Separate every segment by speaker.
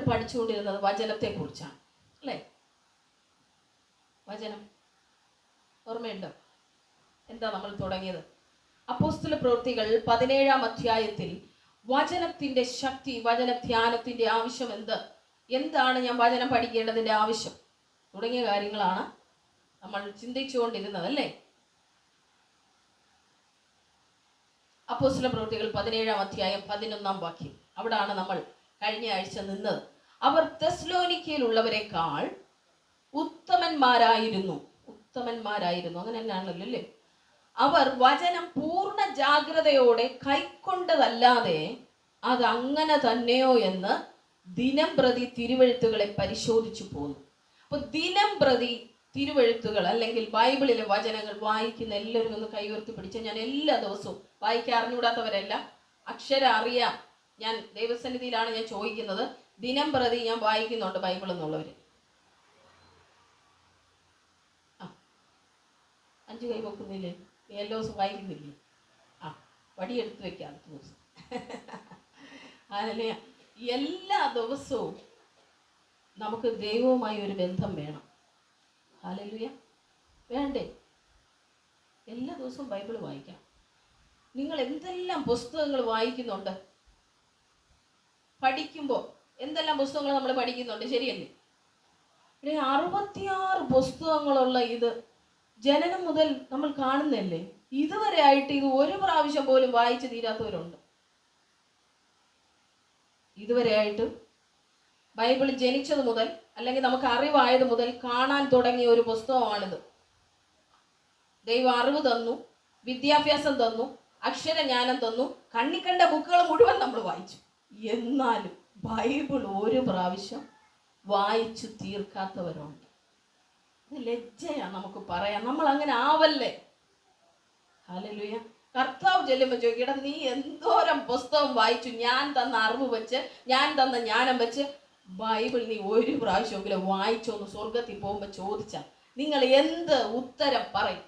Speaker 1: പഠിച്ചുകൊണ്ടിരുന്നത് വചനത്തെക്കുറിച്ചാണ് അല്ലേ? വചനം ഓർമ്മയുണ്ടോ? എന്താ നമ്മൾ തുടങ്ങിയത്? അപ്പോസ്തല പ്രവൃത്തികൾ 17-ാം അധ്യായത്തിൽ വചനത്തിന്റെ ശക്തി, വചന ധ്യാനത്തിന്റെ ആവശ്യം എന്താണ് ഞാൻ വചനം പഠിക്കേണ്ടതിന്റെ ആവശ്യം തുടങ്ങിയ കാര്യങ്ങളാണ് നമ്മൾ ചിന്തിച്ചുകൊണ്ടിരുന്നത് അല്ലേ? അപ്പോസ്തല പ്രവൃത്തികൾ 17-ാം അധ്യായം 11-ാം വാക്യം, അവിടാണ് നമ്മൾ കഴിഞ്ഞ ആഴ്ച നിന്നത്. അവർ തെസ്സലോനിക്കയിലുള്ളവരെക്കാൾ ഉത്തമന്മാരായിരുന്നു. അങ്ങനെ തന്നെയാണല്ലോ അല്ലേ? അവർ വചനം പൂർണ്ണ ജാഗ്രതയോടെ കൈക്കൊണ്ടതല്ലാതെ അത് അങ്ങനെ തന്നെയോ എന്ന് ദിനം പ്രതി തിരുവെഴുത്തുകളെ പരിശോധിച്ചു പോന്നു. അപ്പൊ ദിനം പ്രതി തിരുവെഴുത്തുകൾ അല്ലെങ്കിൽ ബൈബിളിലെ വചനങ്ങൾ വായിക്കുന്ന എല്ലാവരും ഒന്ന് കൈവർത്തി പിടിച്ച, ഞാൻ എല്ലാ ദിവസവും വായിക്കാൻ അറിഞ്ഞുകൂടാത്തവരെല്ലാം അക്ഷരം അറിയാം, ഞാൻ ദൈവസന്നിധിയിലാണ് ഞാൻ ചോദിക്കുന്നത്, ദിനം പ്രതി ഞാൻ വായിക്കുന്നുണ്ട് ബൈബിൾ എന്നുള്ളവര് 5 കൈ വെക്കുന്നില്ലേ? എല്ലാ ദിവസവും വായിക്കുന്നില്ലേ? വടിയെടുത്ത് വെക്കാം ദിവസം. അതല്ലേ, എല്ലാ ദിവസവും നമുക്ക് ദൈവവുമായി ഒരു ബന്ധം വേണം. ഹല്ലേലൂയ, വേണ്ടേ? എല്ലാ ദിവസവും ബൈബിൾ വായിക്കാം. നിങ്ങൾ എന്തെല്ലാം പുസ്തകങ്ങൾ വായിക്കുന്നുണ്ട്? പഠിക്കുമ്പോൾ എന്തെല്ലാം പുസ്തകങ്ങൾ നമ്മൾ പഠിക്കുന്നുണ്ട്, ശരിയല്ലേ? 66 പുസ്തകങ്ങളുള്ള ഇത് ജനനം മുതൽ നമ്മൾ കാണുന്നല്ലേ? ഇതുവരെ ആയിട്ട് ഇത് ഒരു പ്രാവശ്യം പോലും വായിച്ചു തീരാത്തവരുണ്ട്. ഇതുവരെ ആയിട്ട് ബൈബിൾ ജനിച്ചത് മുതൽ അല്ലെങ്കിൽ നമുക്ക് അറിവായത് മുതൽ കാണാൻ തുടങ്ങിയ ഒരു പുസ്തകമാണിത്. ദൈവം അറിവ് തന്നു, വിദ്യാഭ്യാസം തന്നു, അക്ഷരജ്ഞാനം തന്നു, കണ്ണിക്കണ്ട ബുക്കുകൾ മുഴുവൻ നമ്മൾ വായിച്ചു. എന്നാലും ബൈബിൾ ഒരു പ്രാവശ്യം വായിച്ചു തീർക്കാത്തവരുണ്ട്. ലജ്ജയാണ് നമുക്ക് പറയാം, നമ്മൾ അങ്ങനെ ആവല്ലേ. ഹല്ലേലൂയ. കർത്താവ് ചെല്ലുമ്പോൾ ചോദിക്കട്ടെ, നീ എന്തോരം പുസ്തകം വായിച്ചു? ഞാൻ തന്ന അറിവ് വെച്ച്, ഞാൻ തന്ന ജ്ഞാനം വെച്ച് ബൈബിൾ നീ ഒരു പ്രാവശ്യമെങ്കിലും വായിച്ചോന്ന് സ്വർഗത്തിൽ പോകുമ്പോൾ ചോദിച്ചാൽ നിങ്ങൾ എന്ത് ഉത്തരം പറയും?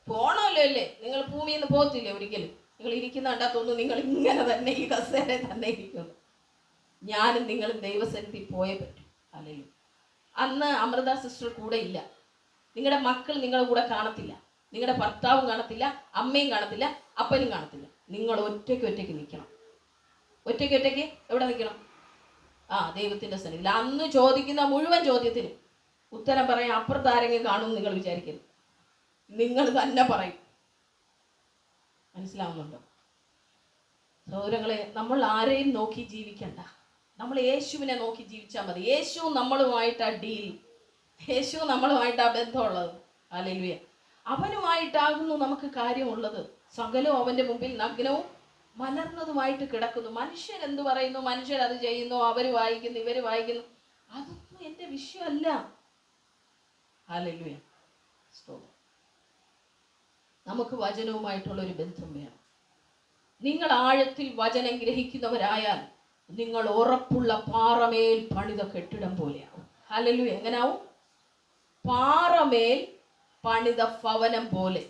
Speaker 1: പോണമല്ലോ അല്ലേ? നിങ്ങൾ ഭൂമിയിൽ നിന്ന് പോകത്തില്ലേ ഒരിക്കലും? നിങ്ങൾ ഇരിക്കുന്ന കണ്ടാത്തൊന്നും നിങ്ങൾ ഇങ്ങനെ തന്നെ ഈ കസേര തന്നെ ഇരിക്കുന്നു. ഞാനും നിങ്ങളും ദൈവസന്നിധി പോയേ പറ്റും. അല്ലെങ്കിൽ അന്ന് അമൃത സിസ്റ്റർ കൂടെ ഇല്ല, നിങ്ങളുടെ മക്കൾ നിങ്ങളുടെ കൂടെ കാണത്തില്ല, നിങ്ങളുടെ ഭർത്താവും കാണത്തില്ല, അമ്മയും കാണത്തില്ല, അപ്പനും കാണത്തില്ല. നിങ്ങൾ ഒറ്റയ്ക്ക് നിൽക്കണം. ഒറ്റയ്ക്ക് എവിടെ നിൽക്കണം? ദൈവത്തിന്റെ സന്നിധിയിൽ. അന്ന് ചോദിക്കുന്ന മുഴുവൻ ചോദ്യത്തിനും ഉത്തരം പറയാൻ അപ്പുറത്ത് ആരെങ്കിലും കാണുമെന്ന് നിങ്ങൾ വിചാരിക്കരുത്, നിങ്ങൾ തന്നെ പറയും. മനസ്സിലാവുന്നുണ്ടോ സഹോദരങ്ങളെ? നമ്മൾ ആരെയും നോക്കി ജീവിക്കണ്ട, നമ്മൾ യേശുവിനെ നോക്കി ജീവിച്ചാൽ മതി. യേശു നമ്മളുമായിട്ടാ ഡീൽ, യേശു നമ്മളുമായിട്ടാ ബന്ധമുള്ളത്. ഹല്ലേലൂയ. അവനുമായിട്ടാകുന്നു നമുക്ക് കാര്യമുള്ളത്. സകലവും അവന്റെ മുമ്പിൽ നഗ്നവും മലർന്നതുമായിട്ട് കിടക്കുന്നു. മനുഷ്യൻ എന്ത് പറയുന്നു, മനുഷ്യർ അത് ചെയ്യുന്നു, അവർ വായിക്കുന്നു, ഇവർ വായിക്കുന്നു, അതൊന്നും എൻ്റെ വിഷയമല്ല. ഹല്ലേലൂയ. നമുക്ക് വചനവുമായിട്ടുള്ള ഒരു ബന്ധം വേണം. നിങ്ങൾ ആഴത്തിൽ വചനം ഗ്രഹിക്കുന്നവരായാൽ നിങ്ങൾ ഉറപ്പുള്ള പാറമേൽ പണിത കെട്ടിടം പോലെയാവും. ഹല്ലേലൂയ. എങ്ങനാവും? പാറമേൽ പണിത ഭവനം പോലെ.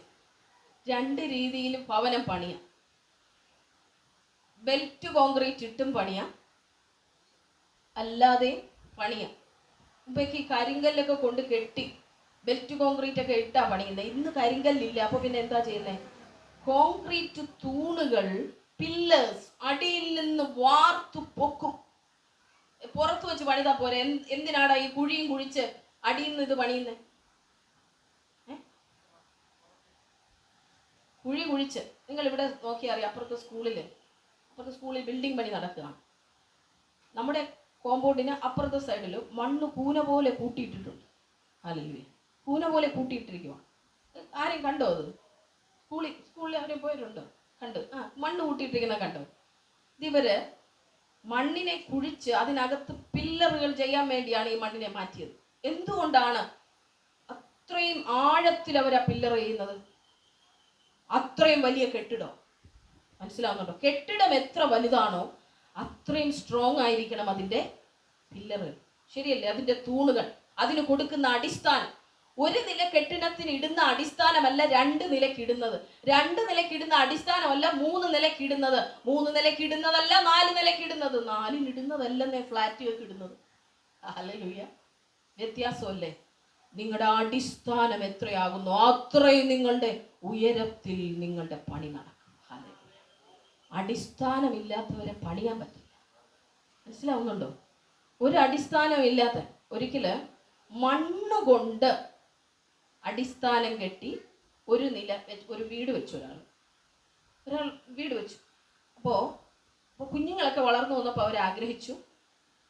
Speaker 1: 2 രീതിയിലും ഭവനം പണിയാം. ബെൽറ്റ് കോൺക്രീറ്റ് ഇട്ടും പണിയാം, അല്ലാതെയും പണിയാം. മുമ്പേക്ക് ഈ കരിങ്കല്ലൊക്കെ കൊണ്ട് കെട്ടി ബെൽറ്റ് കോൺക്രീറ്റ് ഒക്കെ ഇട്ടാ പണിയുന്നത്. ഇന്ന് കരിങ്കല്ലില്ല, അപ്പൊ പിന്നെ എന്താ ചെയ്യുന്നത്? കോൺക്രീറ്റ് തൂണുകൾ, പില്ലേഴ്സ് അടിയിൽ നിന്ന് വാർത്തു പൊക്കും. പുറത്ത് വെച്ച് പണിതാ പോരെ? എന്തിനാടാ ഈ കുഴിയും കുഴിച്ച് അടിയിൽ നിന്ന് ഇത് പണിയുന്നത്? കുഴി കുഴിച്ച് നിങ്ങൾ ഇവിടെ നോക്കിയാൽ അറിയാം, അപ്പുറത്തെ സ്കൂളിൽ ബിൽഡിംഗ് പണി നടക്കുകയാണ്. നമ്മുടെ കോമ്പൗണ്ടിന് അപ്പുറത്തെ സൈഡിൽ മണ്ണ് കൂന പോലെ കൂട്ടിയിട്ടിട്ടുണ്ട്. ഹല്ലേലൂയ. കൂന പോലെ കൂട്ടിയിട്ടിരിക്കുക. ആരെയും കണ്ടോ? അത് സ്കൂളിൽ അവരെ പോയിട്ടുണ്ടോ? കണ്ട്. മണ്ണ് കൂട്ടിയിട്ടിരിക്കുന്ന കണ്ടോ? ഇവര് മണ്ണിനെ കുഴിച്ച് അതിനകത്ത് പില്ലറുകൾ ചെയ്യാൻ വേണ്ടിയാണ് ഈ മണ്ണിനെ മാറ്റിയത്. എന്തുകൊണ്ടാണ് അത്രയും ആഴത്തിൽ അവർ ആ പില്ലർ ചെയ്യുന്നത്? അത്രയും വലിയ കെട്ടിടം. മനസ്സിലാവുന്നുണ്ടോ? കെട്ടിടം എത്ര വലുതാണോ അത്രയും സ്ട്രോങ് ആയിരിക്കണം അതിൻ്റെ പില്ലറുകൾ. ശരിയല്ലേ? അതിൻ്റെ തൂണുകൾ, അതിന് കൊടുക്കുന്ന അടിസ്ഥാനം. ഒരു നില കെട്ടിടത്തിന് ഇടുന്ന അടിസ്ഥാനമല്ല 2 നിലയ്ക്ക് ഇടുന്നത്. 2 നിലയ്ക്ക് ഇടുന്ന അടിസ്ഥാനമല്ല 3 നിലയ്ക്ക് ഇടുന്നത്. 3 നിലയ്ക്ക് ഇടുന്നതല്ല 4 നിലയ്ക്ക് ഇടുന്നത്. ഇടുന്നത് 4 ഇടുന്നതല്ലെന്നേ ഫ്ലാറ്റുകൾക്ക് ഇടുന്നത്. ഹല്ലേലൂയ. വ്യത്യാസമല്ലേ? നിങ്ങളുടെ അടിസ്ഥാനം എത്രയാകുന്നു അത്രയും നിങ്ങളുടെ ഉയരത്തിൽ നിങ്ങളുടെ പണി നടക്കും. ഹല്ലേലൂയ. അടിസ്ഥാനമില്ലാത്തവരെ പണിയാൻ പറ്റില്ല. മനസ്സിലാവുന്നുണ്ടോ? ഒരു അടിസ്ഥാനം ഇല്ലാത്ത, ഒരിക്കല് മണ്ണുകൊണ്ട് അടിസ്ഥാനം കെട്ടി ഒരു നില ഒരു വീട് വെച്ചു. ഒരാൾ വീട് വെച്ചു. അപ്പോൾ കുഞ്ഞുങ്ങളൊക്കെ വളർന്നു വന്നപ്പോൾ അവർ ആഗ്രഹിച്ചു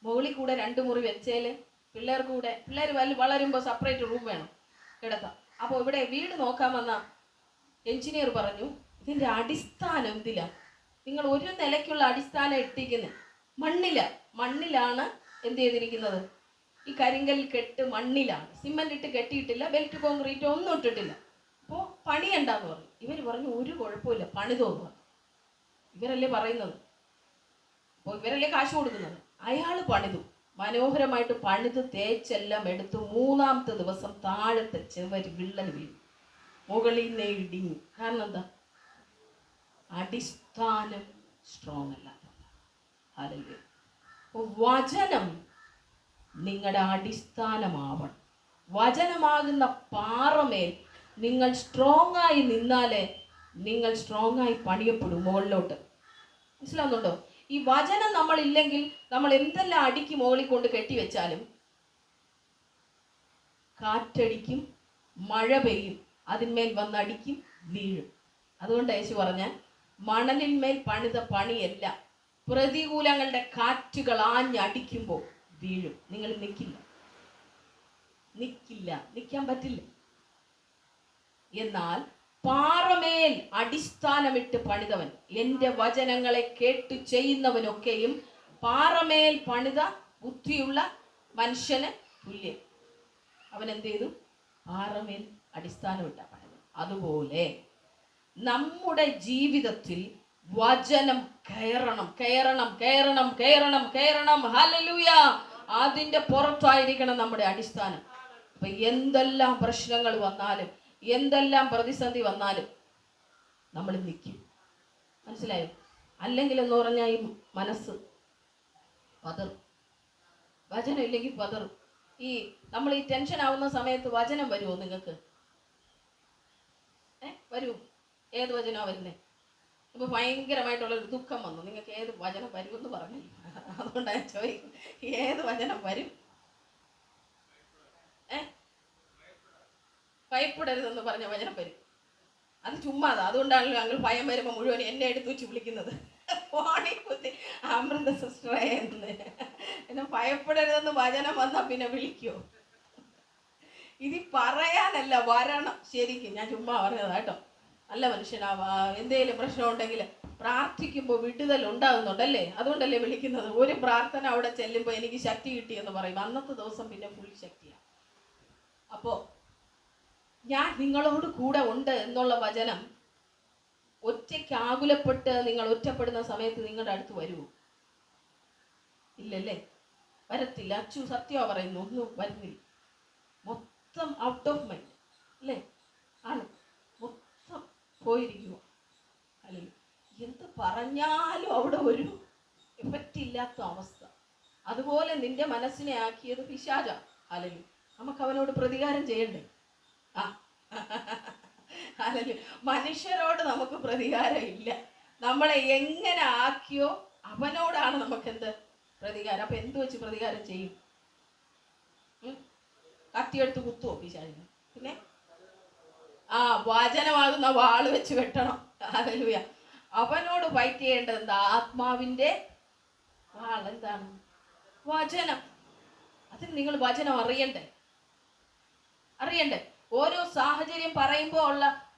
Speaker 1: മുകളിൽ കൂടെ 2 മുറി വെച്ചേല് പിള്ളേർ വളരുമ്പോൾ സെപ്പറേറ്റ് റൂം വേണം കിടത്താം. അപ്പോൾ ഇവിടെ വീട് നോക്കാൻ വന്ന എഞ്ചിനീയർ പറഞ്ഞു, ഇതിൻ്റെ അടിസ്ഥാനം എന്തില്ല? നിങ്ങൾ ഒരു നിലയ്ക്കുള്ള അടിസ്ഥാനം ഇട്ടിരിക്കുന്നത് മണ്ണിലാണ് എന്ത് ചെയ്തിരിക്കുന്നത്? ഈ കരിങ്കൽ കെട്ട് മണ്ണിലാണ്, സിമെന്റ് ഇട്ട് കെട്ടിയിട്ടില്ല, ബെൽറ്റ് കോൺക്രീറ്റ് ഒന്നും ഇട്ടിട്ടില്ല. അപ്പോൾ പണിയണ്ടെന്ന് പറഞ്ഞു. ഇവർ പറഞ്ഞു ഒരു കുഴപ്പമില്ല, പണിതോന്ന് പറഞ്ഞു. ഇവരല്ലേ പറയുന്നത്, അപ്പോൾ ഇവരല്ലേ കാശ് കൊടുക്കുന്നത്. അയാൾ പണിതു, മനോഹരമായിട്ട് പണിത് തേച്ചെല്ലാം എടുത്തു. 3-ാമത്തെ ദിവസം താഴത്തെ ചെവര് വിള്ളൽ വീണു, മുകളിൽ നിന്ന് ഇടിഞ്ഞു. കാരണം എന്താ? അടിസ്ഥാനം സ്ട്രോങ് അല്ലാത്ത. ഹല്ലേലൂയ. വചനം നിങ്ങളുടെ അടിസ്ഥാനമാവണം. വചനമാകുന്ന പാറമേൽ നിങ്ങൾ സ്ട്രോങ് ആയി നിന്നാലേ നിങ്ങൾ സ്ട്രോങ് ആയി പണിയപ്പെടും മുകളിലോട്ട്. മനസ്സിലാവുന്നുണ്ടോ? ഈ വചനം നമ്മളില്ലെങ്കിൽ നമ്മൾ എന്തെല്ലാം അടിക്ക് മുകളിൽ കൊണ്ട് കെട്ടിവെച്ചാലും കാറ്റടിക്കും, മഴ പെയ്യും, അതിന്മേൽ വന്നടിക്കും, വീഴും. അതുകൊണ്ട് യേശു പറഞ്ഞ മണലിന്മേൽ പണിത പണിയല്ല, പ്രതികൂലങ്ങളുടെ കാറ്റുകൾ ആഞ്ഞടിക്കുമ്പോൾ വീഴും. നിങ്ങൾ നിൽക്കാൻ പറ്റില്ല. എന്നാൽ പാറമേൽ അടിസ്ഥാനമിട്ട് പണിതവൻ, എൻ്റെ വചനങ്ങളെ കേട്ട് ചെയ്യുന്നവനൊക്കെയും പാറമേൽ പണിത ബുദ്ധിയുള്ള മനുഷ്യന് തുല്യം. അവൻ എന്ത് ചെയ്തു? പാറമേൽ അടിസ്ഥാനമിട്ട പണിത്. അതുപോലെ നമ്മുടെ ജീവിതത്തിൽ വചനം കയറണം. ഹല്ലേലൂയ. അതിൻ്റെ പുറത്തായിരിക്കണം നമ്മുടെ അടിസ്ഥാനം. അപ്പൊ എന്തെല്ലാം പ്രശ്നങ്ങൾ വന്നാലും, എന്തെല്ലാം പ്രതിസന്ധി വന്നാലും നമ്മൾ നിൽക്കും. മനസ്സിലായോ? അല്ലെങ്കിൽ എന്ന് പറഞ്ഞാൽ ഈ മനസ്സ് പതറും. വചനം ഇല്ലെങ്കിൽ പതറും. ഈ നമ്മൾ ഈ ടെൻഷൻ ആവുന്ന സമയത്ത് വചനം വരുമോ നിങ്ങൾക്ക്? വരൂ. ഏത് വചനമാണ് വരുന്നത്? ഇപ്പൊ ഭയങ്കരമായിട്ടുള്ളൊരു ദുഃഖം വന്നു, നിങ്ങൾക്ക് ഏത് വചനം വരുമെന്ന് പറഞ്ഞു. അതുകൊണ്ടാണ് ചോദിക്കും, ഏത് വചനം വരും? ഭയപ്പെടരുതെന്ന് പറഞ്ഞ വചനം വരും. അത് ചുമ്മാതാ. അതുകൊണ്ടാണല്ലോ ഞങ്ങൾ ഭയം വരുമ്പോൾ മുഴുവൻ എന്നെ എടുത്ത് വെച്ച് വിളിക്കുന്നത്, ഫോണിൽ കുത്തി അമൃത സിസ്റ്ററേ എന്ന്. എന്നെ ഭയപ്പെടരുതെന്ന് വചനം വന്നാൽ പിന്നെ വിളിക്കുമോ? ഇത് പറയാനല്ല, വരണം. ശരിക്കും ഞാൻ ചുമ്മാ പറഞ്ഞതാ കേട്ടോ. നല്ല മനുഷ്യനാവാ. എന്തെങ്കിലും പ്രശ്നം ഉണ്ടെങ്കിൽ പ്രാർത്ഥിക്കുമ്പോൾ വിടുതൽ ഉണ്ടാകുന്നുണ്ടല്ലേ, അതുകൊണ്ടല്ലേ വിളിക്കുന്നത്. ഒരു പ്രാർത്ഥന അവിടെ ചെല്ലുമ്പോൾ എനിക്ക് ശക്തി കിട്ടിയെന്ന് പറയും. അന്നത്തെ ദിവസം പിന്നെ ഫുൾ ശക്തിയാണ്. അപ്പോൾ ഞാൻ നിങ്ങളോട് കൂടെ ഉണ്ട് എന്നുള്ള വചനം ഒറ്റയ്ക്ക് ആകുലപ്പെട്ട് നിങ്ങൾ ഒറ്റപ്പെടുന്ന സമയത്ത് നിങ്ങളുടെ അടുത്ത് വരുമോ? ഇല്ലല്ലേ, വരത്തില്ല. അച്ചു സത്യമാണ് പറയുന്നു, ഒന്നും വരുന്നില്ല. മൊത്തം ഔട്ട് ഓഫ് മൈൻഡ് അല്ലേ? ആണ്, മൊത്തം പോയിരിക്കുക. അല്ലെങ്കിൽ എന്ത് പറഞ്ഞാലും അവിടെ ഒരു എഫക്റ്റ് ഇല്ലാത്ത അവസ്ഥ. അതുപോലെ നിന്റെ മനസ്സിനെ ആക്കിയത് പിശാച. അല്ലെങ്കിൽ നമുക്ക് അവനോട് പ്രതികാരം ചെയ്യണ്ടേ? അല്ലെങ്കിൽ മനുഷ്യരോട് നമുക്ക് പ്രതികാരം ഇല്ല. നമ്മളെ എങ്ങനെ ആക്കിയോ അവനോടാണ് നമുക്ക് എന്ത് പ്രതികാരം. അപ്പൊ എന്ത് വെച്ച് പ്രതികാരം ചെയ്യും? കത്തിയെടുത്ത് കുത്തുവോ പിശാചിനെ? പിന്നെ വചനമാകുന്ന വാള് വെച്ച് വെട്ടണം. ഹല്ലേലൂയ. അവനോട് ഫൈറ്റ് ചെയ്യേണ്ടത് എന്താ? ആത്മാവിന്റെ വാൾ. എന്താണ്? വചനം. അതിന് നിങ്ങൾ വചനം അറിയണ്ടേ? ഓരോ സാഹചര്യം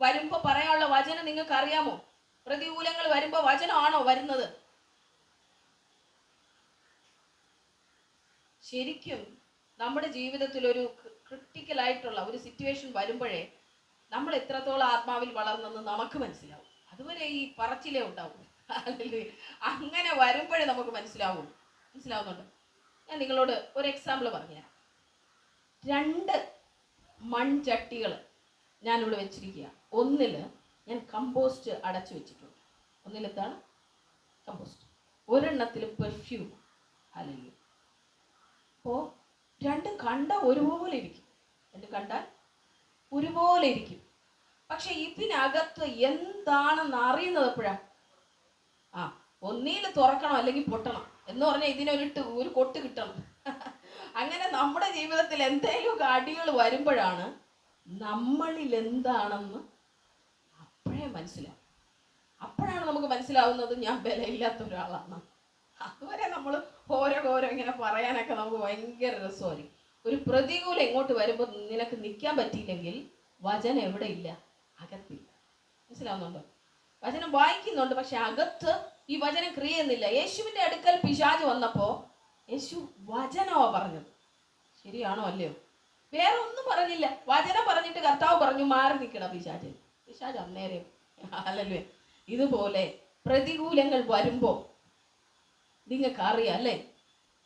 Speaker 1: വരുമ്പോ പറയാനുള്ള വചനം നിങ്ങൾക്ക് അറിയാമോ? പ്രതികൂലങ്ങൾ വരുമ്പോ വചനമാണോ വരുന്നത്? ശരിക്കും നമ്മുടെ ജീവിതത്തിൽ ഒരു ക്രിട്ടിക്കൽ ആയിട്ടുള്ള ഒരു സിറ്റുവേഷൻ വരുമ്പോഴേ നമ്മൾ എത്രത്തോളം ആത്മാവിൽ വളർന്നെന്ന് നമുക്ക് മനസ്സിലാവും. അതുവരെ ഈ പറച്ചിലേ ഉണ്ടാവും. അങ്ങനെ വരുമ്പോഴേ നമുക്ക് മനസ്സിലാവുന്നുണ്ട്. ഞാൻ നിങ്ങളോട് ഒരു എക്സാമ്പിൾ പറഞ്ഞുതരാം. 2 മൺചട്ടികൾ ഞാനിവിടെ വെച്ചിരിക്കുക. ഒന്നിൽ ഞാൻ കമ്പോസ്റ്റ് അടച്ചു വെച്ചിട്ടുണ്ട്. ഒന്നിലെന്താണ്? കമ്പോസ്റ്റ്. ഒരെണ്ണത്തിൽ പെർഫ്യൂം. ഹല്ലേലൂയ. അപ്പോൾ രണ്ടും കണ്ടാൽ ഒരുപോലെ ഇരിക്കും, രണ്ടും കണ്ടാൽ ഒരുപോലെ ഇരിക്കും. പക്ഷെ ഇതിനകത്ത് എന്താണെന്ന് അറിയുന്നത് എപ്പോഴാ? ഒന്നിൽ തുറക്കണം അല്ലെങ്കിൽ പൊട്ടണം എന്ന് പറഞ്ഞാൽ ഒരു കൊട്ട് കിട്ടണം. അങ്ങനെ നമ്മുടെ ജീവിതത്തിൽ എന്തെങ്കിലും അടികൾ വരുമ്പോഴാണ് നമ്മളിൽ എന്താണെന്ന് അപ്പോഴേ മനസ്സിലാവും. അപ്പോഴാണ് നമുക്ക് മനസ്സിലാവുന്നത് ഞാൻ ബലമില്ലാത്ത ഒരാളാണ്. അതുവരെ നമ്മൾ ഓരോ ഇങ്ങനെ പറയാനൊക്കെ നമുക്ക് ഭയങ്കര രസമായിരിക്കും. ഒരു പ്രതികൂലം ഇങ്ങോട്ട് വരുമ്പോൾ നിനക്ക് നിൽക്കാൻ പറ്റിയില്ലെങ്കിൽ വചനം എവിടെ ഇല്ല? അകത്തില്ല. മനസ്സിലാവുന്നുണ്ടോ? വചനം വായിക്കുന്നുണ്ട്, പക്ഷെ അകത്ത് ഈ വചനം ക്രിയ ചെയ്യുന്നില്ല. യേശുവിന്റെ അടുക്കൽ പിശാച് വന്നപ്പോ യേശു വചനമാ പറഞ്ഞത്. ശരിയാണോ അല്ലയോ? വേറെ ഒന്നും പറഞ്ഞില്ല. വചനം പറഞ്ഞിട്ട് കർത്താവ് പറഞ്ഞു മാറി നിൽക്കണം പിശാച്. പിശാച് അന്നേരം ഹല്ലേലൂയ. ഇതുപോലെ പ്രതികൂലങ്ങൾ വരുമ്പോ നിങ്ങൾക്ക് അറിയാം അല്ലേ,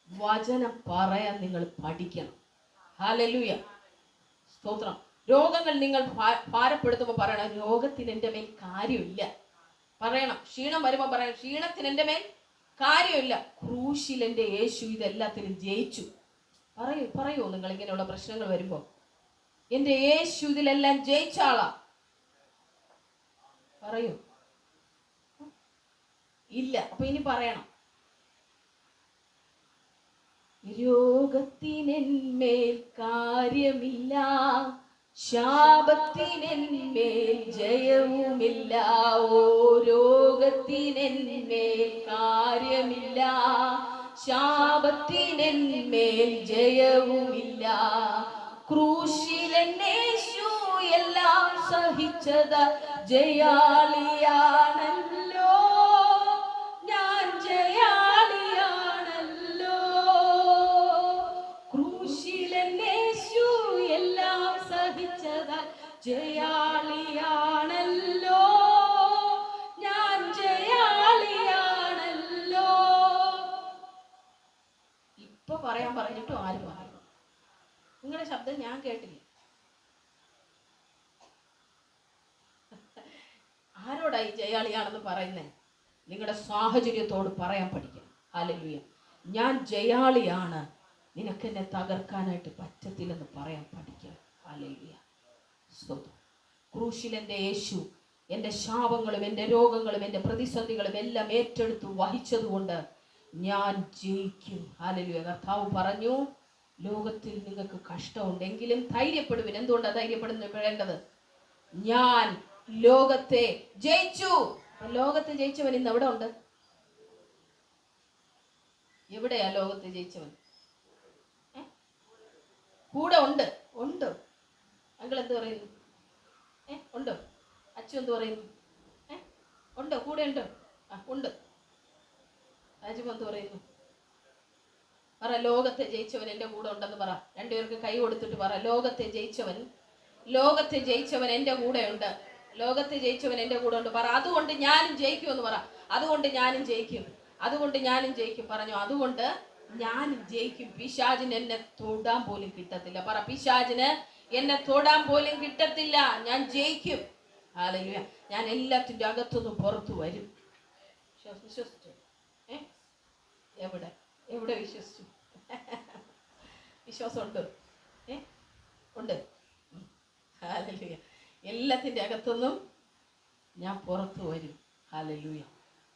Speaker 1: വചനം പറയാൻ നിങ്ങൾ പഠിക്കണം. ഹല്ലേലൂയ, സ്തോത്രം. രോഗങ്ങൾ നിങ്ങൾ ഭാരപ്പെടുത്തുമ്പോൾ പറയണം, രോഗത്തിന് എൻ്റെ മേൽ കാര്യമില്ല. പറയണം. ക്ഷീണം വരുമ്പോൾ പറയണം, ക്ഷീണത്തിന് എൻ്റെ മേൽ കാര്യമില്ല. ക്രൂശിൽ എൻ്റെ യേശു ഇതെല്ലാത്തിനും ജയിച്ചു. പറയൂ നിങ്ങൾ ഇങ്ങനെയുള്ള പ്രശ്നങ്ങൾ വരുമ്പോൾ, എൻ്റെ യേശു ഇതിലെല്ലാം ജയിച്ച ആളാ. പറയൂ. ഇല്ല. അപ്പൊ ഇനി പറയണം, രോഗത്തിനെന്മേൽ കാര്യമില്ല, ശാപത്തിനെന്മേൽ ജയവുമില്ല. ഓ രോഗത്തിനെന്മേൽ കാര്യമില്ല, ശാപത്തിനെന്മേൽ ജയവുമില്ല. ക്രൂശിലേശു എല്ലാം സഹിച്ചത് ജയാളിയാണല്ലോ, ഞാൻ ജയാളിയാണല്ലോ. ക്രൂശിലേശു എല്ലാം സഹിച്ചത് ജയാളിയാണല്ലോ, ഞാൻ ജയാളിയാണല്ലോ. ഇപ്പൊ പറയാൻ പറഞ്ഞിട്ടും ആര് പറയും? നിങ്ങളുടെ ശബ്ദം ഞാൻ കേട്ടില്ല. ആരോടായി ജയാളിയാണെന്ന് പറയുന്നേ? നിങ്ങളുടെ സാഹചര്യത്തോട് പറയാൻ പഠിക്കണം. ഹല്ലേലൂയ. ഞാൻ ജയാളിയാണ്, നിനക്ക് എന്നെ തകർക്കാനായിട്ട് പറ്റത്തില്ലെന്ന് പറയാൻ പഠിക്കണം. ഹല്ലേലൂയ, സ്തോത്രം. ക്രൂശിൽ എൻ്റെ യേശു എൻ്റെ ശാപങ്ങളും എൻ്റെ രോഗങ്ങളും എൻ്റെ പ്രതിസന്ധികളും എല്ലാം ഏറ്റെടുത്ത് വഹിച്ചതുകൊണ്ട് ഞാൻ ജയിക്കും. ഹല്ലേലൂയ. കർത്താവ് പറഞ്ഞു, ലോകത്തിൽ നിങ്ങൾക്ക് കഷ്ടമുണ്ടെങ്കിലും ധൈര്യപ്പെടുവിൻ. എന്തുകൊണ്ടാണ് ധൈര്യപ്പെടേണ്ടത്? ഞാൻ ലോകത്തെ ജയിച്ചു. ലോകത്തെ ജയിച്ചവൻ ഇന്ന് എവിടെ ഉണ്ട്? എവിടെയാ ലോകത്തെ ജയിച്ചവൻ? കൂടെ ഉണ്ട്. അങ്കിൾ എന്ത് പറയുന്നു? ഉണ്ടോ? അച്ഛൻ എന്ത് പറയുന്നു? ഉണ്ടോ? കൂടെ ഉണ്ടോ? ഉണ്ട്. രാജീവ് എന്ത് പറയുന്നു? പറ, ലോകത്തെ ജയിച്ചവൻ എൻ്റെ കൂടെ ഉണ്ടെന്ന് പറ. രണ്ടുപേർക്ക് കൈ കൊടുത്തിട്ട് പറ, ലോകത്തെ ജയിച്ചവൻ എൻ്റെ കൂടെ ഉണ്ട്. ലോകത്തെ ജയിച്ചവൻ എൻ്റെ കൂടെ ഉണ്ട്. പറ, അതുകൊണ്ട് ഞാനും ജയിക്കുമെന്ന് പറ. അതുകൊണ്ട് ഞാനും ജയിക്കും. പറഞ്ഞു. അതുകൊണ്ട് ഞാനും ജയിക്കും. പിശാചിന് എന്നെ തൊടാൻ പോലും കിട്ടത്തില്ല. പറ, പിശാചിന് എന്നെ തൊടാൻ പോലും കിട്ടത്തില്ല. ഞാൻ ജയിക്കും. ഹല്ലേലൂയ. ഞാൻ എല്ലാത്തിൻ്റെ അകത്തുനിന്നും പുറത്തു വരും. വിശ്വസിച്ചു? എവിടെ വിശ്വസിച്ചു? വിശ്വാസമുണ്ട്? ഉണ്ട്. ഹല്ലേലൂയ. എല്ലാത്തിൻ്റെ അകത്തുനിന്നും ഞാൻ പുറത്തു വരും. ഹല്ലേലൂയ.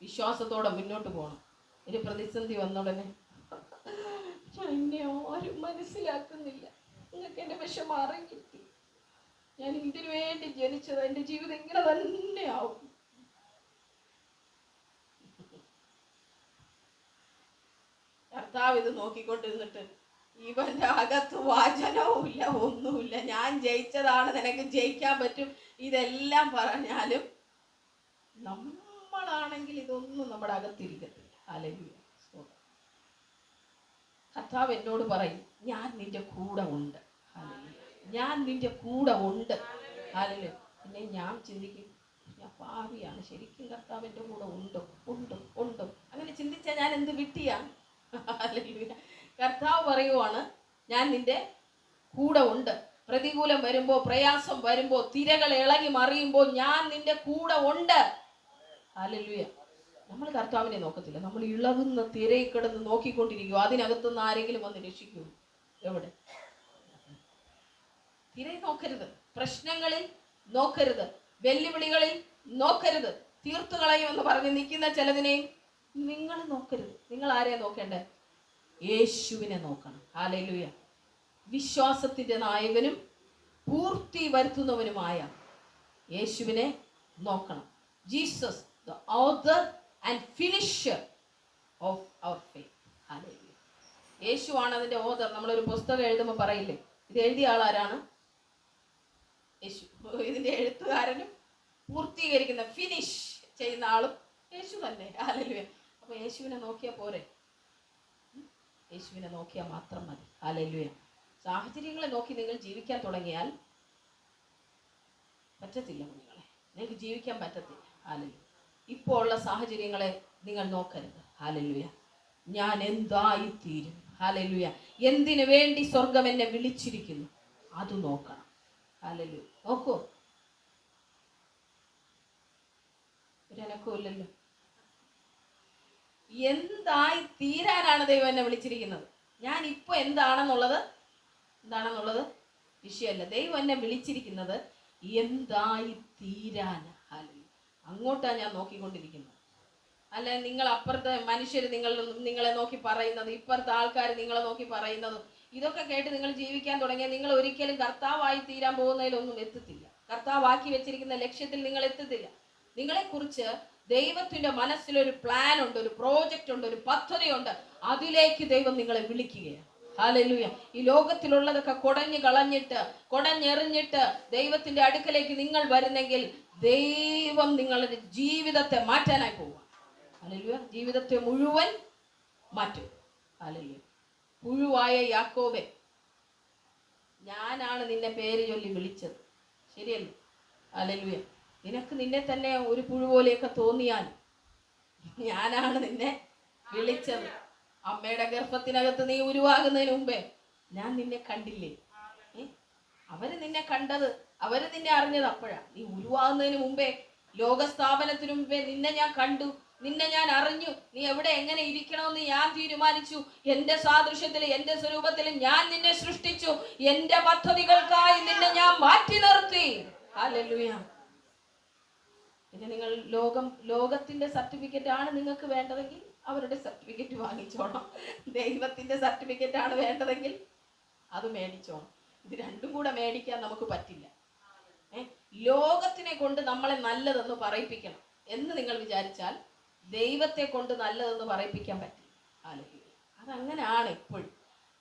Speaker 1: വിശ്വാസത്തോടെ മുന്നോട്ട് പോകണം. ഒരു പ്രതിസന്ധി വന്നുടനെ എന്നെ ആരും മനസ്സിലാക്കുന്നില്ല, നിങ്ങൾക്ക് എൻ്റെ വിഷമം അറിയില്ല, ഞാൻ ഇതിനു വേണ്ടി ജനിച്ചത്, എൻ്റെ ജീവിതം ഇങ്ങനെ തന്നെ ആവും. കർത്താവ് ഇത് നോക്കിക്കൊണ്ടിരുന്നിട്ട്, ഇവന്റെ അകത്ത് വചനവും ഇല്ല, ഒന്നുമില്ല, ഞാൻ ജയിച്ചതാണ്, നിനക്ക് ജയിക്കാൻ പറ്റും, ഇതെല്ലാം പറഞ്ഞാലും നമ്മളാണെങ്കിൽ ഇതൊന്നും നമ്മുടെ അകത്തിരിക്കത്തില്ല. ഹല്ലേലൂയ. കർത്താവ് എന്നോട് പറയും, ഞാൻ നിന്റെ കൂടെ ഉണ്ട്. ഞാൻ നിന്റെ കൂടെ ഉണ്ട്. ഹല്ലേലൂയ. പിന്നെ ഞാൻ ചിന്തിക്കും, ഞാൻ പാവിയാണ്, ശരിക്കും കർത്താവ് എൻ്റെ കൂടെ ഉണ്ടോ? അങ്ങനെ ചിന്തിച്ചാൽ ഞാൻ എന്ത് വിട്ടിയാണ്? ഹല്ലേലൂയ. കർത്താവ് പറയുവാണ്, ഞാൻ നിന്റെ കൂടെ ഉണ്ട്. പ്രതികൂലം വരുമ്പോ, പ്രയാസം വരുമ്പോ, തിരകൾ ഇളകി മറിയുമ്പോൾ ഞാൻ നിന്റെ കൂടെ ഉണ്ട്. ഹല്ലേലൂയ. നമ്മൾ കർത്താവിനെ നോക്കത്തില്ല. നമ്മൾ ഇളകുന്ന തിരയിൽ കിടന്ന് നോക്കിക്കൊണ്ടിരിക്കും. അതിനകത്തുനിന്ന് ആരെങ്കിലും വന്ന് രക്ഷിക്കൂ? എവിടെ? തിരയിൽ നോക്കരുത്, പ്രശ്നങ്ങളിൽ നോക്കരുത്, വെല്ലുവിളികളിൽ നോക്കരുത്. തീർത്തു കളയുമെന്ന് പറഞ്ഞ് നിൽക്കുന്ന ചിലതിനെയും നിങ്ങൾ നോക്കരുത്. നിങ്ങൾ ആരെയാ നോക്കേണ്ടേ? യേശുവിനെ നോക്കണം. ഹല്ലേലൂയ. വിശ്വാസത്തിന്റെ നായകനും പൂർത്തി വരുത്തുന്നവനുമായ യേശുവിനെ നോക്കണം. Jesus, the author and finisher of our faith. Hallelujah. യേശുവാണ് അതിന്റെ ഓഥർ. നമ്മളൊരു പുസ്തകം എഴുതുമ്പോൾ പറയില്ലേ, ഇത് എഴുതിയ ആളാരാണ്? യേശു. ഇതിന്റെ എഴുത്തുകാരനും പൂർത്തീകരിക്കുന്ന ഫിനിഷ് ചെയ്യുന്ന ആളും യേശു തന്നെ. ഹല്ലേലൂയ. അപ്പൊ യേശുവിനെ നോക്കിയാൽ പോരെ? യേശുവിനെ നോക്കിയാൽ മാത്രം മതി. ഹല്ലേലൂയ. സാഹചര്യങ്ങളെ നോക്കി നിങ്ങൾ ജീവിക്കാൻ തുടങ്ങിയാൽ പറ്റത്തില്ല കുഞ്ഞുങ്ങളെ, നിങ്ങൾക്ക് ജീവിക്കാൻ പറ്റത്തില്ല. ഹല്ലേലൂയ. ഇപ്പോൾ ഉള്ള സാഹചര്യങ്ങളെ നിങ്ങൾ നോക്കരുത്. ഹല്ലേലൂയ. ഞാൻ എന്തായിത്തീരും? ഹല്ലേലൂയ. എന്തിനു വേണ്ടി സ്വർഗം എന്നെ വിളിച്ചിരിക്കുന്നു അത് നോക്കണം. ഹല്ലേലൂയ. നോക്കൂ, ഒരനക്കമില്ലല്ലോ. എന്തായി തീരാനാണ് ദൈവം എന്നെ വിളിച്ചിരിക്കുന്നത്? ഞാൻ ഇപ്പൊ എന്താണെന്നുള്ളത് വിഷയമല്ല. ദൈവം എന്നെ വിളിച്ചിരിക്കുന്നത് എന്തായി തീരാൻ. അങ്ങോട്ടാണ് ഞാൻ നോക്കിക്കൊണ്ടിരിക്കുന്നത്. അല്ല, നിങ്ങൾ അപ്പുറത്തെ മനുഷ്യർ നിങ്ങളെ നോക്കി പറയുന്നത്, ഇപ്പുറത്തെ ആൾക്കാർ നിങ്ങളെ നോക്കി പറയുന്നതും ഇതൊക്കെ കേട്ട് നിങ്ങൾ ജീവിക്കാൻ തുടങ്ങിയാൽ നിങ്ങൾ ഒരിക്കലും കർത്താവായി തീരാൻ പോകുന്നതിലൊന്നും എത്തത്തില്ല. കർത്താവാക്കി വെച്ചിരിക്കുന്ന ലക്ഷ്യത്തിൽ നിങ്ങൾ എത്തത്തില്ല. നിങ്ങളെക്കുറിച്ച് ദൈവത്തിന്റെ മനസ്സിലൊരു പ്ലാൻ ഉണ്ട്, ഒരു പ്രോജക്റ്റ് ഉണ്ട്, ഒരു പദ്ധതിയുണ്ട്. അതിലേക്ക് ദൈവം നിങ്ങളെ വിളിക്കുകയാണ്. ഹല്ലേലൂയ. ഈ ലോകത്തിലുള്ളതൊക്കെ കൊടഞ്ഞെറിഞ്ഞിട്ട് ദൈവത്തിന്റെ അടുക്കലേക്ക് നിങ്ങൾ വരുന്നെങ്കിൽ ദൈവം നിങ്ങളുടെ ജീവിതത്തെ മാറ്റാനായി പോവുക. ഹല്ലേലൂയ. ജീവിതത്തെ മുഴുവൻ മാറ്റും. ഹല്ലേലൂയ. പുഴുവായ യാക്കോബേ, ഞാനാണ് നിന്നെ പേര് ചൊല്ലി വിളിച്ചത്. ശരിയല്ലേ? ഹല്ലേലൂയ. നിനക്ക് നിന്നെ തന്നെ ഒരു പുഴു പോലെയൊക്കെ തോന്നിയാൽ ഞാനാണ് നിന്നെ വിളിച്ചത്. അമ്മയുടെ ഗർഭത്തിനകത്ത് നീ ഉരുവാകുന്നതിന് മുമ്പേ ഞാൻ നിന്നെ കണ്ടില്ലേ? അവര് നിന്നെ കണ്ടത്, അവര് നിന്നെ അറിഞ്ഞത് അപ്പോഴാണ്. നീ ഉരുവാകുന്നതിന് മുമ്പേ, ലോകസ്ഥാപനത്തിന് മുമ്പേ നിന്നെ ഞാൻ കണ്ടു, നിന്നെ ഞാൻ അറിഞ്ഞു. നീ എവിടെ എങ്ങനെ ഇരിക്കണമെന്ന് ഞാൻ തീരുമാനിച്ചു. എന്റെ സാദൃശ്യത്തിൽ, എന്റെ സ്വരൂപത്തിൽ ഞാൻ നിന്നെ സൃഷ്ടിച്ചു. എന്റെ പദ്ധതികൾക്കായി നിന്നെ ഞാൻ മാറ്റി നിർത്തി. ഹല്ലേലൂയ. പിന്നെ നിങ്ങൾ ലോകത്തിന്റെ സർട്ടിഫിക്കറ്റ് ആണ് നിങ്ങൾക്ക് വേണ്ടതെങ്കിൽ അവരുടെ സർട്ടിഫിക്കറ്റ് വാങ്ങിച്ചോണം. ദൈവത്തിന്റെ സർട്ടിഫിക്കറ്റ് ആണ് വേണ്ടതെങ്കിൽ അത് മേടിച്ചോണം. ഇത് രണ്ടും കൂടെ മേടിക്കാൻ നമുക്ക് പറ്റില്ല. ലോകത്തിനെ കൊണ്ട് നമ്മളെ നല്ലതെന്ന് പറയിപ്പിക്കണം എന്ന് നിങ്ങൾ വിചാരിച്ചാൽ ദൈവത്തെ കൊണ്ട് നല്ലതെന്ന് പറയിപ്പിക്കാൻ പറ്റില്ല. അതങ്ങനെയാണ് എപ്പോഴും.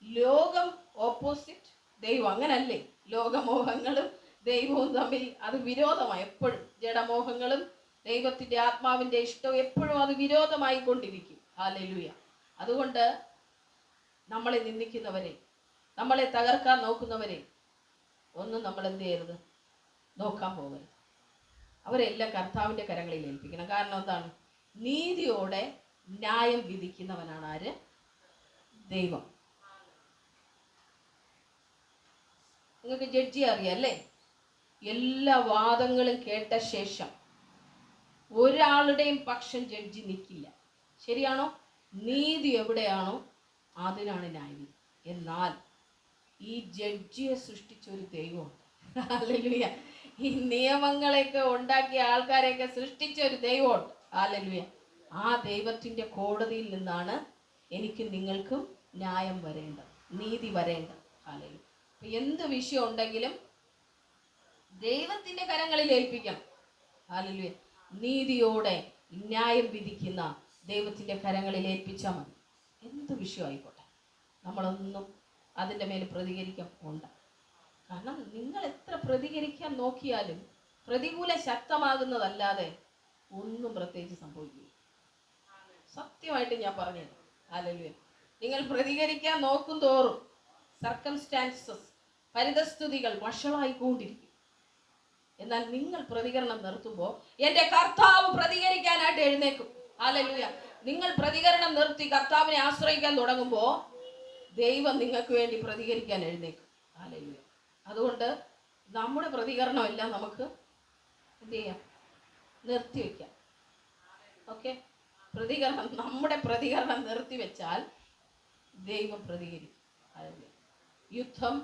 Speaker 1: ലോകം ഓപ്പോസിറ്റ്, ദൈവം അങ്ങനല്ലേ? ലോകമോഹങ്ങളും ദൈവവും തമ്മിൽ അത് വിരോധമായി എപ്പോഴും. ജഡമോഹങ്ങളും ദൈവത്തിന്റെ ആത്മാവിന്റെ ഇഷ്ടവും എപ്പോഴും അത് വിരോധമായി കൊണ്ടിരിക്കും. ഹല്ലേലൂയ. അതുകൊണ്ട് നമ്മളെ നിന്ദിക്കുന്നവരെ, നമ്മളെ തകർക്കാൻ നോക്കുന്നവരെ ഒന്നും നമ്മൾ എന്ത് ചെയ്യരുത്, നോക്കാൻ പോകരുത്. അവരെല്ലാം കർത്താവിന്റെ കരങ്ങളിൽ ഏൽപ്പിക്കണം. കാരണം എന്താണ്? നീതിയോടെ ന്യായം വിധിക്കുന്നവനാണ് ആര്? ദൈവം. നിങ്ങൾക്ക് ജഡ്ജി അറിയാല്ലേ? എല്ലാ വാദങ്ങളും കേട്ട ശേഷം ഒരാളുടെയും പക്ഷം ജഡ്ജി നിൽക്കില്ല. ശരിയാണോ? നീതി എവിടെയാണോ അതിനാണ് ന്യായം. എന്നാൽ ഈ ജഡ്ജിയെ സൃഷ്ടിച്ച ഒരു ദൈവമുണ്ട്. ഹല്ലേലൂയ. ഈ നിയമങ്ങളെയൊക്കെ ഉണ്ടാക്കിയ ആൾക്കാരെയൊക്കെ സൃഷ്ടിച്ച ഒരു ദൈവമുണ്ട്. ഹല്ലേലൂയ. ആ ദൈവത്തിന്റെ കോടതിയിൽ നിന്നാണ് എനിക്കും നിങ്ങൾക്കും ന്യായം വരേണ്ടത്, നീതി വരേണ്ടത്. ഹല്ലേലൂയ. എന്ത് വിഷയം ഉണ്ടെങ്കിലും ദൈവത്തിന്റെ കരങ്ങളിൽ ഏൽപ്പിക്കണം. ഹല്ലേലൂയ. നീതിയോടെ ന്യായം വിധിക്കുന്ന ദൈവത്തിന്റെ കരങ്ങളിൽ ഏൽപ്പിച്ചാൽ മതി. എന്ത് വിഷയമായിക്കോട്ടെ, നമ്മളൊന്നും അതിൻ്റെ മേൽ പ്രതികരിക്കാൻ പോണ്ട. കാരണം നിങ്ങൾ എത്ര പ്രതികരിക്കാൻ നോക്കിയാലും പ്രതികൂലം ശക്തമാകുന്നതല്ലാതെ ഒന്നും പ്രത്യേകിച്ച് സംഭവിക്കില്ല. സത്യമായിട്ട് ഞാൻ പറഞ്ഞു. ഹല്ലേലൂയ. നിങ്ങൾ പ്രതികരിക്കാൻ നോക്കും തോറും സർക്കംസ്റ്റാൻസസ്, പരിതസ്ഥിതികൾ വഷളായിക്കൊണ്ടിരിക്കും. എന്നാൽ നിങ്ങൾ പ്രതികരണം നിർത്തുമ്പോൾ എന്റെ കർത്താവ് പ്രതികരിക്കാനായിട്ട് എഴുന്നേക്കും. ഹല്ലേലൂയ. നിങ്ങൾ പ്രതികരണം നിർത്തി കർത്താവിനെ ആശ്രയിക്കാൻ തുടങ്ങുമ്പോൾ ദൈവം നിങ്ങൾക്ക് വേണ്ടി പ്രതികരിക്കാൻ എഴുന്നേക്കും. ഹല്ലേലൂയ. അതുകൊണ്ട് നമ്മുടെ പ്രതികരണം എല്ലാം നമുക്ക് എന്ത് ചെയ്യാം? നിർത്തിവെക്കാം. ഓക്കെ. നമ്മുടെ പ്രതികരണം നിർത്തിവെച്ചാൽ ദൈവം പ്രതികരിക്കും. യുദ്ധം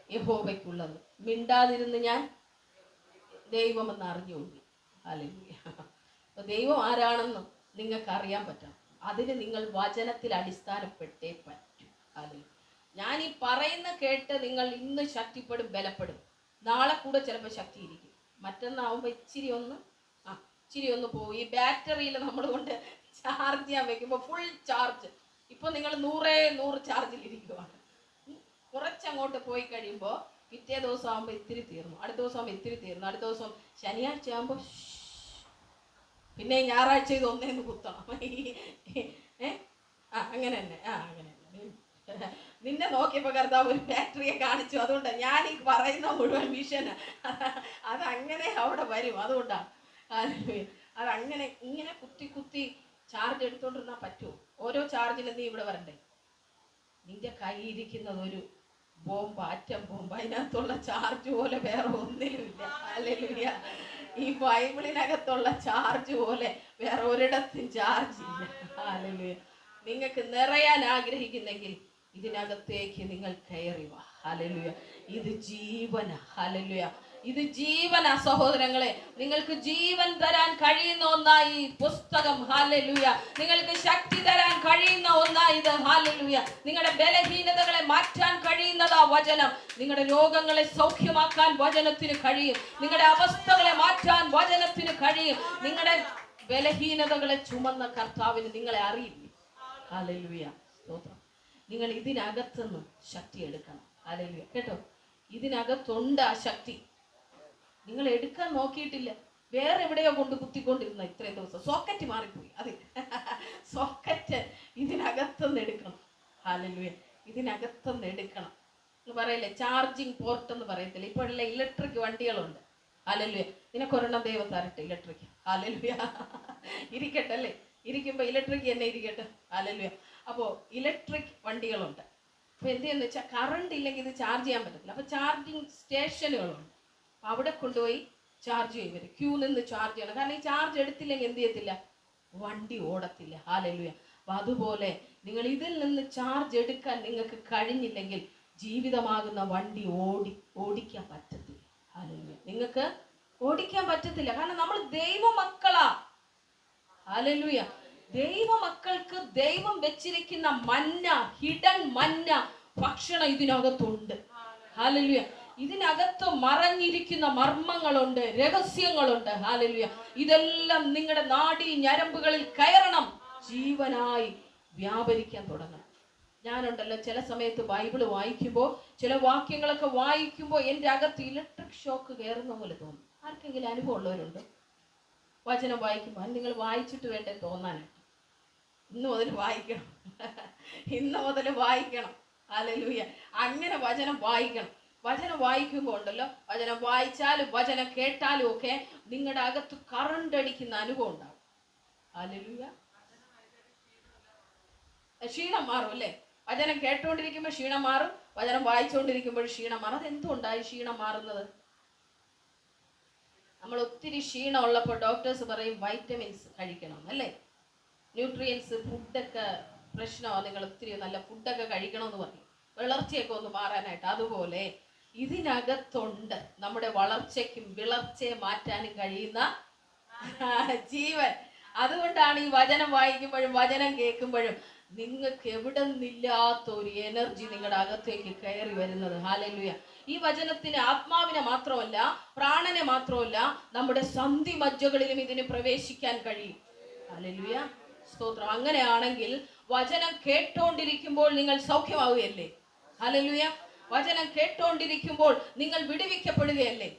Speaker 1: യഹോവയ്ക്കുള്ളത്, മിണ്ടാതിരുന്ന് ഞാൻ ദൈവമെന്ന് അറിഞ്ഞുകൊള്ളു. ഹല്ലേലൂയ. അപ്പോൾ ദൈവം ആരാണെന്നും നിങ്ങൾക്ക് അറിയാൻ പറ്റണം. അതിന് നിങ്ങൾ വചനത്തിൽ അടിസ്ഥാനപ്പെട്ടേ പറ്റൂ. ഹല്ലേലൂയ. ഞാൻ ഈ പറയുന്ന കേട്ട് നിങ്ങൾ ഇന്ന് ശക്തിപ്പെടും, ബലപ്പെടും. നാളെ കൂടെ ചിലപ്പോൾ ശക്തി ഇരിക്കും. മറ്റന്നാവുമ്പോൾ ഇച്ചിരി ഒന്ന് പോകും. ഈ ബാറ്ററിയിൽ നമ്മൾ കൊണ്ട് ചാർജ് ചെയ്യാൻ വെക്കുമ്പോൾ ഫുൾ ചാർജ്. ഇപ്പോൾ നിങ്ങൾ 100 ചാർജിലിരിക്കുവാണ്. കുറച്ചങ്ങോട്ട് പോയി കഴിയുമ്പോൾ പിറ്റേ ദിവസം ആകുമ്പോൾ ഇത്തിരി തീർന്നു, അടുത്ത ദിവസം ആകുമ്പോൾ ഇത്തിരി തീർന്നു, അടുത്ത ദിവസം ശനിയാഴ്ച ആകുമ്പോൾ പിന്നെ ഞായറാഴ്ച ഇത് ഒന്നേന്ന് കുത്തണം. അങ്ങനെ തന്നെ അങ്ങനെ നിന്നെ നോക്കിയപ്പോൾ കർത്താവ് ഒരു ബാറ്ററിയെ കാണിച്ചു. അതുകൊണ്ടാണ് ഞാൻ ഈ പറയുന്ന മുഴുവൻ മിഷൻ അതങ്ങനെ അവിടെ വരും. അതുകൊണ്ടാണ് അതങ്ങനെ ഇങ്ങനെ കുത്തി ചാർജ് എടുത്തോണ്ടിരുന്നാൽ പറ്റുമോ? ഓരോ ചാർജിലും നീ ഇവിടെ വരണ്ടേ? നിന്റെ കയ്യിരിക്കുന്നത് ഒരു ബോംബ്, ആറ്റം ബോംബ്. അതിനകത്തുള്ള ചാർജ് പോലെ വേറെ ഒന്നിനുമില്ല. ഹല്ലേലൂയ. ഈ ബൈബിളിനകത്തുള്ള ചാർജ് പോലെ വേറെ ഒരിടത്തും ചാർജ് ഇല്ല. ഹല്ലേലൂയ. നിങ്ങൾക്ക് നിറയാൻ ആഗ്രഹിക്കുന്നെങ്കിൽ ഇതിനകത്തേക്ക് നിങ്ങൾ കയറി വാ. ഹല്ലേലൂയ. ഇത് ജീവന. ഹല്ലേലൂയ. ഇത് ജീവന സഹോദരങ്ങളെ. നിങ്ങൾക്ക് ജീവൻ തരാൻ കഴിയുന്ന ഒന്നായി പുസ്തകം. ഹല്ലേലൂയ. നിങ്ങൾക്ക് ശക്തി തരാൻ കഴിയുന്ന ഒന്നായി ഇത്. ഹല്ലേലൂയ. നിങ്ങളുടെ ബലഹീനതകളെ മാറ്റാൻ കഴിയുന്നതാ വചനം. നിങ്ങളുടെ രോഗങ്ങളെ സൗഖ്യമാക്കാൻ വചനത്തിന് കഴിയും. നിങ്ങളുടെ അവസ്ഥകളെ മാറ്റാൻ വചനത്തിന് കഴിയും. നിങ്ങളുടെ ബലഹീനതകളെ ചുമന്ന കർത്താവിന് നിങ്ങളെ അറിയില്ല. ഹല്ലേലൂയ. സ്തോത്രം. നിങ്ങൾ ഇതിനകത്തുനിന്ന് ശക്തി എടുക്കണം. ഹല്ലേലൂയ. കേട്ടോ, ഇതിനകത്തുണ്ട് ആ ശക്തി. നിങ്ങൾ എടുക്കാൻ നോക്കിയിട്ടില്ല, വേറെ എവിടെയോ കൊണ്ട് കുത്തിക്കൊണ്ടിരുന്ന ഇത്രയും ദിവസം. സോക്കറ്റ് മാറിപ്പോയി. അത് സോക്കറ്റ് ഇതിനകത്തുനിന്ന് എടുക്കണം. ഹല്ലേലൂയ. ഇതിനകത്തുനിന്ന് എടുക്കണം എന്ന് പറയില്ലേ, ചാർജിങ് പോർട്ട് എന്ന് പറയത്തില്ല. ഇപ്പോഴുള്ള ഇലക്ട്രിക് വണ്ടികളുണ്ട്. ഹല്ലേലൂയ. നിനക്കൊരെണ്ണം ദൈവം തരട്ടെ ഇലക്ട്രിക്. ഹല്ലേലൂയ. ഇരിക്കട്ടെ അല്ലേ? ഇരിക്കുമ്പോൾ ഇലക്ട്രിക് തന്നെ ഇരിക്കട്ടെ. ഹല്ലേലൂയ. അപ്പോൾ ഇലക്ട്രിക് വണ്ടികളുണ്ട്. അപ്പോൾ എന്തെന്ന് വെച്ചാൽ കറണ്ട് ഇല്ലെങ്കിൽ ഇത് ചാർജ് ചെയ്യാൻ പറ്റത്തില്ല. അപ്പോൾ ചാർജിങ് സ്റ്റേഷനുകളുണ്ട്. അവിടെ കൊണ്ടുപോയി ചാർജ് ചെയ്യും. വരും ക്യൂ നിന്ന് ചാർജ് ചെയ്യണം. കാരണം ഈ ചാർജ് എടുത്തില്ലെങ്കിൽ എന്ത് ചെയ്യത്തില്ല, വണ്ടി ഓടത്തില്ല. ഹല്ലേലൂയ. അപ്പം അതുപോലെ നിങ്ങൾ ഇതിൽ നിന്ന് ചാർജ് എടുക്കാൻ നിങ്ങൾക്ക് കഴിഞ്ഞില്ലെങ്കിൽ ജീവിതമാകുന്ന വണ്ടി ഓടിക്കാൻ പറ്റത്തില്ല. ഹല്ലേലൂയ. നിങ്ങൾക്ക് ഓടിക്കാൻ പറ്റത്തില്ല. കാരണം നമ്മൾ ദൈവമക്കളാ. ഹല്ലേലൂയ. ദൈവമക്കൾക്ക് ദൈവം വെച്ചിരിക്കുന്ന മന്ന, ഹിഡൻ മന്ന ഭക്ഷണം ഇതിനകത്തുണ്ട്. ഹല്ലേലൂയ. ഇതിനകത്ത് മറഞ്ഞിരിക്കുന്ന മർമ്മങ്ങളുണ്ട്, രഹസ്യങ്ങളുണ്ട്. ഹല്ലേലൂയ. ഇതെല്ലാം നിങ്ങളുടെ നാഡീ ഞരമ്പുകളിൽ കയറണം, ജീവനായി വ്യാപരിക്കാൻ തുടങ്ങണം. ഞാനുണ്ടല്ലോ ചില സമയത്ത് ബൈബിള് വായിക്കുമ്പോൾ ചില വാക്യങ്ങളൊക്കെ വായിക്കുമ്പോൾ എൻ്റെ അകത്ത് ഇലക്ട്രിക് ഷോക്ക് കയറുന്ന പോലെ തോന്നും. ആർക്കെങ്കിലും അനുഭവം ഉള്ളവരുണ്ട്? വചനം വായിക്കുമ്പോൾ നിങ്ങൾ വായിച്ചിട്ട് വേണ്ടേ തോന്നാനായിട്ട്. ഇന്ന് മുതൽ വായിക്കണം. ഇന്ന് മുതൽ വായിക്കണം. ഹല്ലേലൂയ. അങ്ങനെ വചനം വായിക്കണം. വചനം വായിക്കുമ്പോൾ ഉണ്ടല്ലോ, വചനം വായിച്ചാലും വചനം കേട്ടാലും ഒക്കെ നിങ്ങളുടെ അകത്ത് കറണ്ട് അടിക്കുന്ന അനുഭവം ഉണ്ടാവും. ഹല്ലേലൂയ. ക്ഷീണം മാറും അല്ലേ? വചനം കേട്ടുകൊണ്ടിരിക്കുമ്പോൾ ക്ഷീണം മാറും, വചനം വായിച്ചുകൊണ്ടിരിക്കുമ്പോൾ ക്ഷീണം മാറും. അതെന്തുകൊണ്ടായി ക്ഷീണം മാറുന്നത്? നമ്മൾ ഒത്തിരി ക്ഷീണം ഉള്ളപ്പോൾ ഡോക്ടേഴ്സ് പറയും വൈറ്റമിൻസ് കഴിക്കണം അല്ലേ, ന്യൂട്രിയൻസ്, ഫുഡൊക്കെ പ്രശ്നമാണ്, നിങ്ങൾ ഒത്തിരി നല്ല ഫുഡൊക്കെ കഴിക്കണമെന്ന് പറയും, വളർച്ചയൊക്കെ ഒന്ന് മാറാനായിട്ട്. അതുപോലെ ഇതിനകത്തുണ്ട് നമ്മുടെ വളർച്ചയ്ക്കും വിളർച്ചയെ മാറ്റാനും കഴിയുന്ന ജീവൻ. അതുകൊണ്ടാണ് ഈ വചനം വായിക്കുമ്പോഴും വചനം കേൾക്കുമ്പോഴും നിങ്ങൾക്ക് എവിടെ നിന്നില്ലാത്ത ഒരു എനർജി നിങ്ങളുടെ അകത്തേക്ക് കയറി വരുന്നത്. ഹല്ലേലൂയ. ഈ വചനത്തിന് ആത്മാവിനെ മാത്രമല്ല, പ്രാണനെ മാത്രമല്ല, നമ്മുടെ സന്ധി മജ്ജകളിലും ഇതിന് പ്രവേശിക്കാൻ കഴിയും. ഹല്ലേലൂയ. സ്തോത്രം. അങ്ങനെയാണെങ്കിൽ വചനം കേട്ടോണ്ടിരിക്കുമ്പോൾ നിങ്ങൾ സൗഖ്യമാവുകയല്ലേ? ഹല്ലേലൂയ. വചനം കേട്ടോണ്ടിരിക്കുമ്പോൾ നിങ്ങൾ വിടുവിക്കപ്പെടുകയല്ലേ?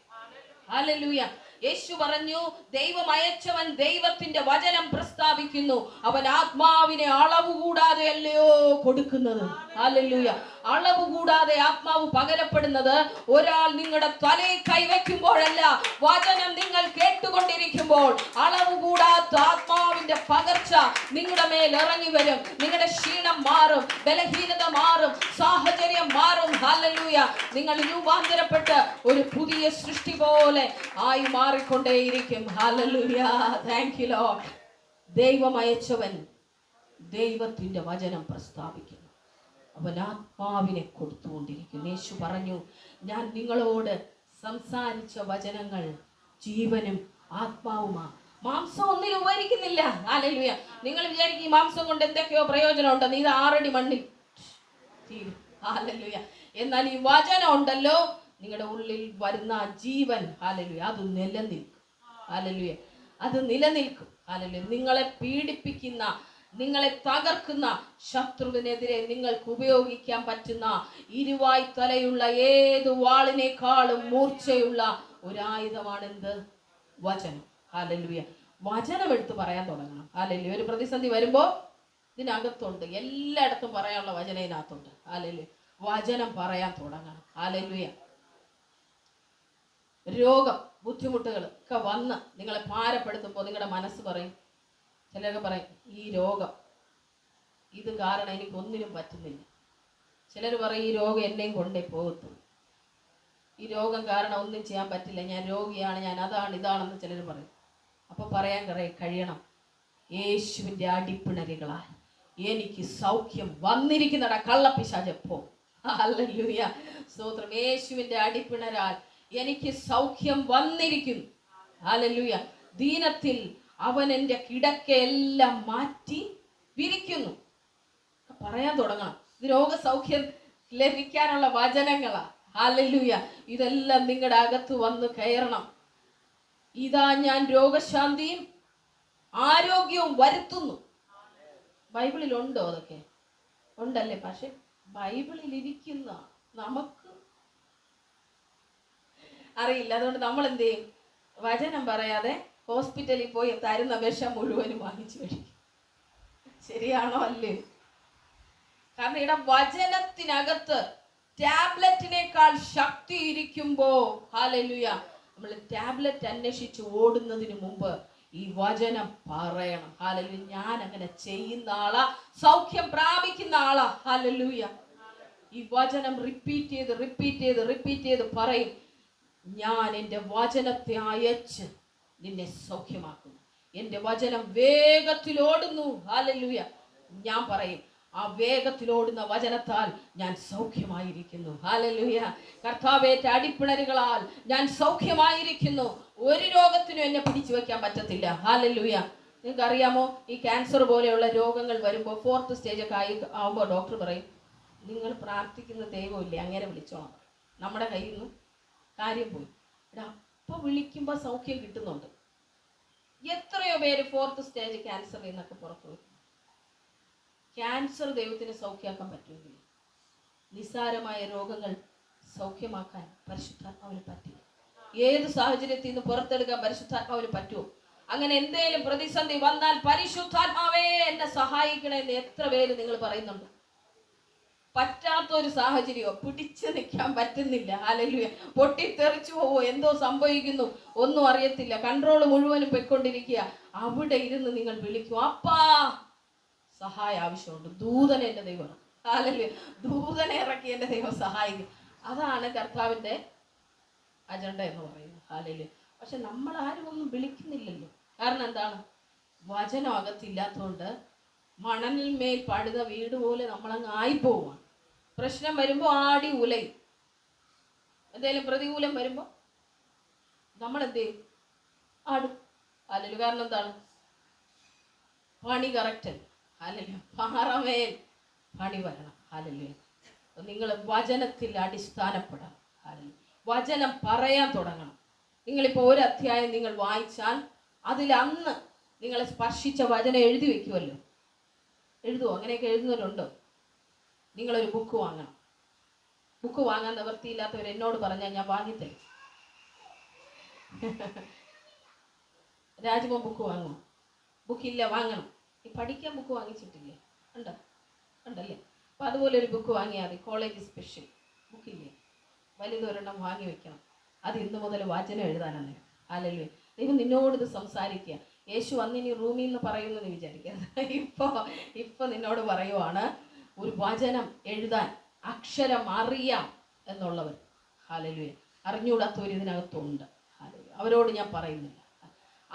Speaker 1: ഹല്ലേലൂയ. യേശു പറഞ്ഞു, ദൈവം അയച്ചവൻ ദൈവത്തിന്റെ വചനം പ്രസ്താവിക്കുന്നു, അവൻ ആത്മാവിനെ അളവ് കൂടാതെ അല്ലയോ കൊടുക്കുന്നത്. ഹല്ലേലൂയ. അളവ് കൂടാതെ ആത്മാവ് പകരപ്പെടുന്നത് ഒരാൾ നിങ്ങളുടെ തലയിൽ കൈവയ്ക്കുമ്പോഴല്ല, വചനം നിങ്ങൾ കേട്ടുകൊണ്ടിരിക്കുമ്പോൾ അളവ് കൂടാത്ത ആത്മാവിന്റെ പകർച്ച നിങ്ങളുടെ മേൽ ഇറങ്ങി വരും. നിങ്ങളുടെ ക്ഷീണം മാറും, ബലഹീനത മാറും, സാഹചര്യം മാറും. ഹല്ലേലൂയ. നിങ്ങൾ രൂപാന്തരപ്പെട്ട് ഒരു പുതിയ സൃഷ്ടി പോലെ ആയി മാറിക്കൊണ്ടേയിരിക്കും. ഹല്ലേലൂയ. Thank you Lord. ദൈവം അയച്ചവൻ ദൈവത്തിൻ്റെ വചനം പ്രസ്താവിക്കുന്നു. അവൻ ആത്മാവിനെ കൊടുത്തുകൊണ്ടിരിക്കുന്നു. യേശു പറഞ്ഞു, ഞാൻ നിങ്ങളോട് സംസാരിച്ച വചനങ്ങൾ ജീവനും ആത്മാവുമാ. മാംസം ഒന്നിനും ഉപകരിക്കുന്നില്ല. ഹല്ലേലൂയ. നിങ്ങൾ വിചാരിക്കും ഈ മാംസം കൊണ്ട് എന്തൊക്കെയോ പ്രയോജനം ഉണ്ടെന്ന്. ഇത് ആറടി മണ്ണിൽ തീരും. ഹല്ലേലൂയ. എന്നാൽ ഈ വചനം ഉണ്ടല്ലോ, നിങ്ങളുടെ ഉള്ളിൽ വരുന്ന ജീവൻ, ഹല്ലേലൂയ, അത് നിലനിൽക്കും. ഹല്ലേലൂയ. അത് നിലനിൽക്കും. ഹല്ലേലൂയ. നിങ്ങളെ പീഡിപ്പിക്കുന്ന, നിങ്ങളെ തകർക്കുന്ന ശത്രുവിനെതിരെ നിങ്ങൾക്ക് ഉപയോഗിക്കാൻ പറ്റുന്ന ഇരുവായ് തലയുള്ള ഏത് വാളിനേക്കാളും മൂർച്ചയുള്ള ഒരായുധമാണെന്ത്? വചനം. ഹല്ലേലൂയ. വചനം എടുത്ത് പറയാൻ തുടങ്ങണം. ഹല്ലേലൂയ. ഒരു പ്രതിസന്ധി വരുമ്പോൾ ഇതിനകത്തുണ്ട്, എല്ലായിടത്തും പറയാനുള്ള വചനം ഇതിനകത്തുണ്ട്. ഹല്ലേലൂയ. വചനം പറയാൻ തുടങ്ങണം. ഹല്ലേലൂയ. രോഗം, ബുദ്ധിമുട്ടുകൾ ഒക്കെ വന്ന് നിങ്ങളെ ഭാരപ്പെടുത്തുമ്പോൾ നിങ്ങളുടെ മനസ്സ് പറയും, ചിലരൊക്കെ പറയും, ഈ രോഗം ഇത് കാരണം എനിക്ക് ഒന്നിനും പറ്റുന്നില്ല. ചിലർ പറയും, ഈ രോഗം എന്നെയും കൊണ്ടേ പോകത്തുള്ളൂ, ഈ രോഗം കാരണം ഒന്നും ചെയ്യാൻ പറ്റില്ല, ഞാൻ രോഗിയാണ്, ഞാൻ അതാണ് ഇതാണെന്ന് ചിലർ പറയും. അപ്പോൾ പറയാൻ കഴിയണം, യേശുവിൻ്റെ അടിപ്പിണരുകളാൽ എനിക്ക് സൗഖ്യം വന്നിരിക്കുന്നട കള്ളപ്പിശാചപ്പോ. ഹല്ലേലൂയ. സ്തോത്രം. യേശുവിൻ്റെ അടിപ്പിണരാൽ എനിക്ക് സൗഖ്യം വന്നിരിക്കുന്നു. ഹല്ലേലൂയ. ദീനത്തിൽ അവൻ എൻ്റെ കിടക്കയെല്ലാം മാറ്റി വിരിക്കുന്നു. പറയാൻ തുടങ്ങണം. ഇത് രോഗസൗഖ്യം ലഭിക്കാനുള്ള വചനങ്ങളാ. ഹല്ലേലൂയ. ഇതെല്ലാം നിങ്ങളുടെ അകത്ത് വന്ന് കയറണം. ഇതാ ഞാൻ രോഗശാന്തിയും ആരോഗ്യവും വരുത്തുന്നു. ബൈബിളിൽ ഉണ്ടോ? അതൊക്കെ ഉണ്ടല്ലേ. പക്ഷെ ബൈബിളിൽ ഇരിക്കുന്ന നമുക്ക് അറിയില്ല. അതുകൊണ്ട് നമ്മൾ എന്ത് ചെയ്യും? വചനം പറയാതെ ഹോസ്പിറ്റലിൽ പോയി തരുന്ന വിഷം മുഴുവനും വാങ്ങിച്ചു കഴിക്കും. ശരിയാണോ? അല്ലേ? കാരണം ഇവിടെ വചനത്തിനകത്ത് ടാബ്ലറ്റിനേക്കാൾ ശക്തി ഇരിക്കുമ്പോ, ഹല്ലേലൂയ, നമ്മൾ ടാബ്ലറ്റ് അന്വേഷിച്ച് ഓടുന്നതിന് മുമ്പ് ഈ വചനം പറയണം. ഹല്ലേലൂയ. ഞാൻ അങ്ങനെ ചെയ്യുന്ന ആളാ, സൗഖ്യം പ്രാപിക്കുന്ന ആളാ. ഹല്ലേലൂയ. ഈ വചനം റിപ്പീറ്റ് ചെയ്ത് പറയും. ഞാൻ എൻ്റെ വചനത്തെ അയച്ച് നിന്നെ സൗഖ്യമാക്കുന്നു. എൻ്റെ വചനം വേഗത്തിൽ ഓടുന്നു. ഹല്ലേലൂയ. ഞാൻ പറയും, ആ വേഗത്തിലോടുന്ന വചനത്താൽ ഞാൻ സൗഖ്യമായിരിക്കുന്നു. ഹല്ലേലൂയ. കർത്താവേറ്റ അടിപ്പിണരുകളാൽ ഞാൻ സൗഖ്യമായിരിക്കുന്നു. ഒരു രോഗത്തിനും എന്നെ പിടിച്ചു വെക്കാൻ പറ്റത്തില്ല. ഹല്ലേലൂയ. നിങ്ങൾക്ക് അറിയാമോ, ഈ ക്യാൻസർ പോലെയുള്ള രോഗങ്ങൾ വരുമ്പോൾ 4th സ്റ്റേജൊക്കെ ആവുമ്പോൾ ഡോക്ടർ പറയും, നിങ്ങൾ പ്രാർത്ഥിക്കുന്ന ദൈവമില്ലേ, അങ്ങനെ വിളിച്ചോണം. നമ്മുടെ കയ്യിൽ നിന്ന് കാര്യം പോയി. അപ്പോൾ വിളിക്കുമ്പോൾ സൗഖ്യം കിട്ടുന്നുണ്ട്. എത്രയോ പേര് 4th സ്റ്റേജ് ക്യാൻസർ എന്നൊക്കെ പുറത്തു വരും. ക്യാൻസർ ദൈവത്തിന് സൗഖ്യമാക്കാൻ പറ്റുമെങ്കിൽ നിസ്സാരമായ രോഗങ്ങൾ സൗഖ്യമാക്കാൻ പരിശുദ്ധാത്മാവിന് പറ്റില്ല. ഏത് സാഹചര്യത്തിൽ നിന്ന് പുറത്തെടുക്കാൻ പരിശുദ്ധാത്മാവിന് പറ്റുമോ? അങ്ങനെ എന്തെങ്കിലും പ്രതിസന്ധി വന്നാൽ പരിശുദ്ധാത്മാവേ എന്നെ സഹായിക്കണമെന്ന് എത്ര പേര് നിങ്ങൾ പറയുന്നുണ്ട്? പറ്റാത്തൊരു സാഹചര്യമോ, പിടിച്ചു നിൽക്കാൻ പറ്റുന്നില്ല. ഹല്ലേലൂയ. പൊട്ടിത്തെറിച്ചു പോവോ, എന്തോ സംഭവിക്കുന്നു, ഒന്നും അറിയത്തില്ല, കൺട്രോൾ മുഴുവനും പൊയ്ക്കൊണ്ടിരിക്കുക. അവിടെ ഇരുന്ന് നിങ്ങൾ വിളിക്കും, അപ്പാ സഹായം ആവശ്യമുണ്ട്. ദൂതനെ എൻ്റെ ദൈവം, ഹല്ലേലൂയ, ദൂതനെ ഇറക്കി എൻ്റെ ദൈവം സഹായിക്കും. അതാണ് കർത്താവിൻ്റെ അജണ്ട എന്ന് പറയുന്നത്. ഹല്ലേലൂയ. പക്ഷെ നമ്മൾ ആരും ഒന്നും വിളിക്കുന്നില്ലല്ലോ. കാരണം എന്താണ്? വചനം അകത്തില്ലാത്തതുകൊണ്ട് മണലിന്മേൽ പടുത വീട് പോലെ നമ്മളങ്ങ് ആയിപ്പോവാണ്. പ്രശ്നം വരുമ്പോൾ ആടി ഉലയും. എന്തെങ്കിലും പ്രതികൂലം വരുമ്പോൾ നമ്മൾ എന്ത് ചെയ്യും? ആടും. അല്ലെങ്കിൽ കാരണം എന്താണ്? പണി കറക്റ്റ്. അല്ലെങ്കിൽ പാറമേൽ പണി വരണം. അല്ലെങ്കിൽ നിങ്ങൾ വചനത്തിൽ അടിസ്ഥാനപ്പെടണം. അല്ലെങ്കിൽ വചനം പറയാൻ തുടങ്ങണം. നിങ്ങളിപ്പോൾ ഒരു അധ്യായം നിങ്ങൾ വായിച്ചാൽ അതിൽ അന്ന് നിങ്ങളെ സ്പർശിച്ച വചനം എഴുതി വെക്കുമല്ലോ. എഴുതുമോ? അങ്ങനെയൊക്കെ എഴുതുന്നവരുണ്ടോ? നിങ്ങളൊരു ബുക്ക് വാങ്ങണം. ബുക്ക് വാങ്ങാൻ നിവൃത്തിയില്ലാത്തവർ എന്നോട് പറഞ്ഞാൽ ഞാൻ വാങ്ങിത്തരും. രാജ്മോൻ ബുക്ക് വാങ്ങുമോ? ബുക്കില്ല, വാങ്ങണം. ഈ പഠിക്കാൻ ബുക്ക് വാങ്ങിച്ചിട്ടില്ലേ? ഉണ്ടല്ലേ? അപ്പോൾ അതുപോലെ ഒരു ബുക്ക് വാങ്ങിയാൽ മതി. കോളേജ് സ്പെഷ്യൽ ബുക്കില്ലേ, വലുതൊരെണ്ണം വാങ്ങി വെക്കണം. അത് ഇന്ന് മുതൽ വചനം എഴുതാനാണ്. ഹല്ലേലൂയ. ദൈവം നിന്നോട് ഇത് സംസാരിക്കുക. യേശു അന്നിനി റൂമിൽ നിന്ന് പറയുമെന്ന് വിചാരിക്കുക. ഇപ്പോൾ നിന്നോട് പറയുവാണ്, ഒരു വചനം എഴുതാൻ അക്ഷരം അറിയാം എന്നുള്ളവർ, ഹല്ലേലൂയ, അറിഞ്ഞൂടാത്തവർ ഇതിനകത്തുണ്ട്. ഹല്ലേലൂയ. അവരോട് ഞാൻ പറയുന്നില്ല.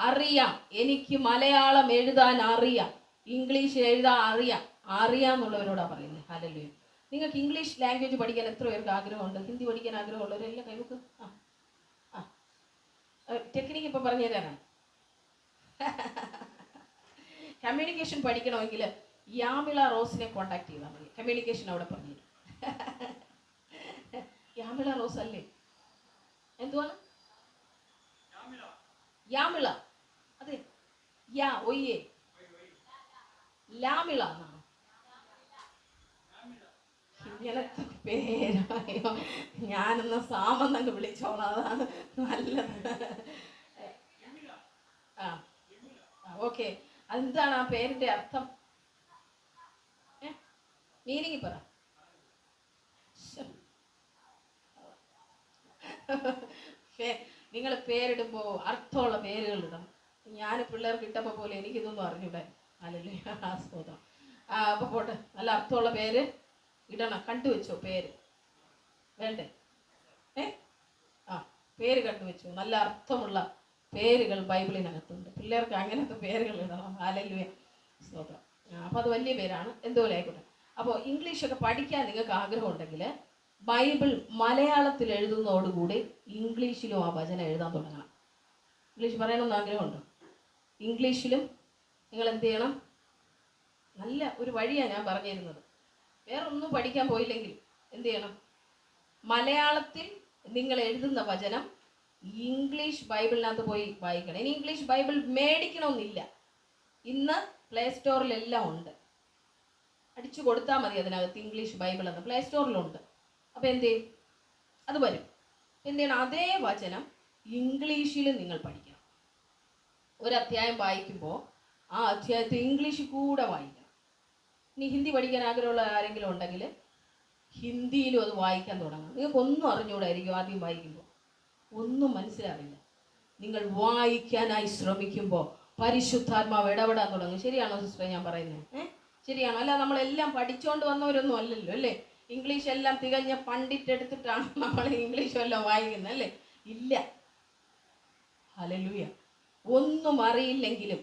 Speaker 1: അറിയാം, എനിക്ക് മലയാളം എഴുതാൻ അറിയാം, ഇംഗ്ലീഷ് എഴുതാൻ അറിയാമെന്നുള്ളവരോടാണ് പറയുന്നത്. ഹല്ലേലൂയ. നിങ്ങൾക്ക് ഇംഗ്ലീഷ് ലാംഗ്വേജ് പഠിക്കാൻ എത്ര പേർക്ക് ആഗ്രഹമുണ്ട്? ഹിന്ദി പഠിക്കാൻ ആഗ്രഹമുള്ളവരെല്ലാം കൈവക്ക്. ആ ആ ടെക്നിക്ക് ഇപ്പം പറഞ്ഞു തരാനാണ്. കമ്മ്യൂണിക്കേഷൻ പഠിക്കണമെങ്കിൽ യാമിള റോസിനെ കോണ്ടാക്ട് ചെയ്താൽ മതി. കമ്മ്യൂണിക്കേഷൻ അവിടെ പറഞ്ഞു തരും. യാമിള റോസ് അല്ലേ? എന്തുവാണ് യാമിള? അതെ, യാ ഒയ്യേ ലാമിള എന്നാണ്. ഇങ്ങനത്തെ പേരായോ? ഞാനൊന്ന് സാമെന്നങ്ങ് വിളിച്ചോളാം, അതാണ് നല്ലത്. ആ ഓക്കെ. അതെന്താണ് ആ പേരിന്റെ അർത്ഥം? മീനിങ് പറ. നിങ്ങൾ പേരിടുമ്പോൾ അർത്ഥമുള്ള പേരുകൾ ഇടണം. ഞാൻ പിള്ളേർക്ക് ഇട്ടപ്പോൾ പോലെ എനിക്കിതൊന്നും അറിഞ്ഞൂടെ. അല്ലല്ലേ ആസ്പോദം. അപ്പോൾ പോട്ടെ, നല്ല അർത്ഥമുള്ള പേര് ഇടണം. കണ്ടുവെച്ചോ പേര്? വേണ്ടേ? ആ പേര് കണ്ടുവെച്ചു. നല്ല അർത്ഥമുള്ള പേരുകൾ ബൈബിളിനകത്തുണ്ട്. പിള്ളേർക്ക് അങ്ങനത്തെ പേരുകൾ ഇടണം. ഹല്ലേലൂയ, സ്തോത്രം. അപ്പോൾ അത് വലിയ പേരാണ്, എന്തുപോലെ ആയിക്കോട്ടെ. അപ്പോൾ ഇംഗ്ലീഷൊക്കെ പഠിക്കാൻ നിങ്ങൾക്ക് ആഗ്രഹമുണ്ടെങ്കിൽ ബൈബിൾ മലയാളത്തിൽ എഴുതുന്നതോടുകൂടി ഇംഗ്ലീഷിലും ആ വചനം എഴുതാൻ തുടങ്ങണം. ഇംഗ്ലീഷ് പറയണമെന്ന് ആഗ്രഹമുണ്ടോ? ഇംഗ്ലീഷിലും നിങ്ങൾ എന്ത് ചെയ്യണം? നല്ല ഒരു വഴിയാണ് ഞാൻ പറഞ്ഞു തരുന്നത്. വേറെ ഒന്നും പഠിക്കാൻ പോയില്ലെങ്കിൽ എന്ത് ചെയ്യണം? മലയാളത്തിൽ നിങ്ങൾ എഴുതുന്ന വചനം ഇംഗ്ലീഷ് ബൈബിളിനകത്ത് പോയി വായിക്കണം. ഇനി ഇംഗ്ലീഷ് ബൈബിൾ മേടിക്കണമെന്നില്ല. ഇന്ന് പ്ലേ സ്റ്റോറിലെല്ലാം ഉണ്ട്. അടിച്ചു കൊടുത്താൽ മതി അതിനകത്ത് ഇംഗ്ലീഷ് ബൈബിൾ എന്ന്. പ്ലേ സ്റ്റോറിലുണ്ട്. അപ്പോൾ എന്ത് ചെയ്യും? അത് വരും. എന്ത് ചെയ്യണം? അതേ വചനം ഇംഗ്ലീഷിൽ നിങ്ങൾ പഠിക്കണം. ഒരു അധ്യായം വായിക്കുമ്പോൾ ആ അധ്യായത്തെ ഇംഗ്ലീഷിൽ കൂടെ വായിക്കണം. ഇനി ഹിന്ദി പഠിക്കാൻ ആഗ്രഹമുള്ള ആരെങ്കിലും ഉണ്ടെങ്കിൽ ഹിന്ദിയിലും അത് വായിക്കാൻ തുടങ്ങണം. നിങ്ങൾക്ക് ഒന്നും അറിഞ്ഞുകൂടായിരിക്കും ആദ്യം വായിക്കുമ്പോൾ, ഒന്നും മനസ്സിലാവില്ല. നിങ്ങൾ വായിക്കാനായി ശ്രമിക്കുമ്പോൾ പരിശുദ്ധാത്മാവ് ഇടപെടാൻ തുടങ്ങും. ശരിയാണോ സിസ്റ്റർ ഞാൻ പറയുന്നത്? ശരിയാണോ? അല്ല, നമ്മളെല്ലാം പഠിച്ചുകൊണ്ട് വന്നവരൊന്നും അല്ലല്ലോ, അല്ലേ? ഇംഗ്ലീഷ് എല്ലാം തികഞ്ഞ പണ്ഡിറ്റ് എടുത്തിട്ടാണ് നമ്മൾ ഇംഗ്ലീഷ് എല്ലാം വായിക്കുന്നത്, അല്ലേ? ഇല്ല. ഹല്ലേലൂയ. ഒന്നും അറിയില്ലെങ്കിലും,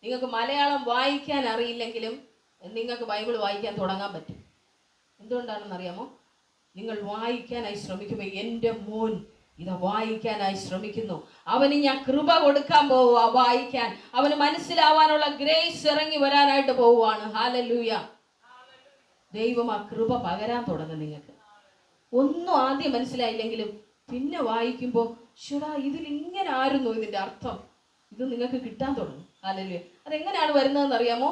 Speaker 1: നിങ്ങൾക്ക് മലയാളം വായിക്കാൻ അറിയില്ലെങ്കിലും നിങ്ങൾക്ക് ബൈബിൾ വായിക്കാൻ തുടങ്ങാൻ പറ്റും. എന്തുകൊണ്ടാണെന്നറിയാമോ? നിങ്ങൾ വായിക്കാനായി ശ്രമിക്കുമ്പോൾ, എൻ്റെ മോൻ ഇത് വായിക്കാനായി ശ്രമിക്കുന്നു, അവന് ഞാൻ കൃപ കൊടുക്കാൻ പോവുക വായിക്കാൻ. അവന് മനസ്സിലാവാനുള്ള ഗ്രേസ് ഇറങ്ങി വരാനായിട്ട് പോവുകയാണ്. ഹല്ലേലൂയ. ദൈവം ആ കൃപ പകരാൻ തുടങ്ങും നിങ്ങൾക്ക്. ഒന്നും ആദ്യം മനസ്സിലായില്ലെങ്കിലും പിന്നെ വായിക്കുമ്പോൾ ഷുടാ ഇതിൽ ഇങ്ങനെ ആയിരുന്നു ഇതിൻ്റെ അർത്ഥം, ഇത് നിങ്ങൾക്ക് കിട്ടാൻ തുടങ്ങും. ഹല്ലേലൂയ. അതെങ്ങനെയാണ് വരുന്നതെന്ന് അറിയാമോ?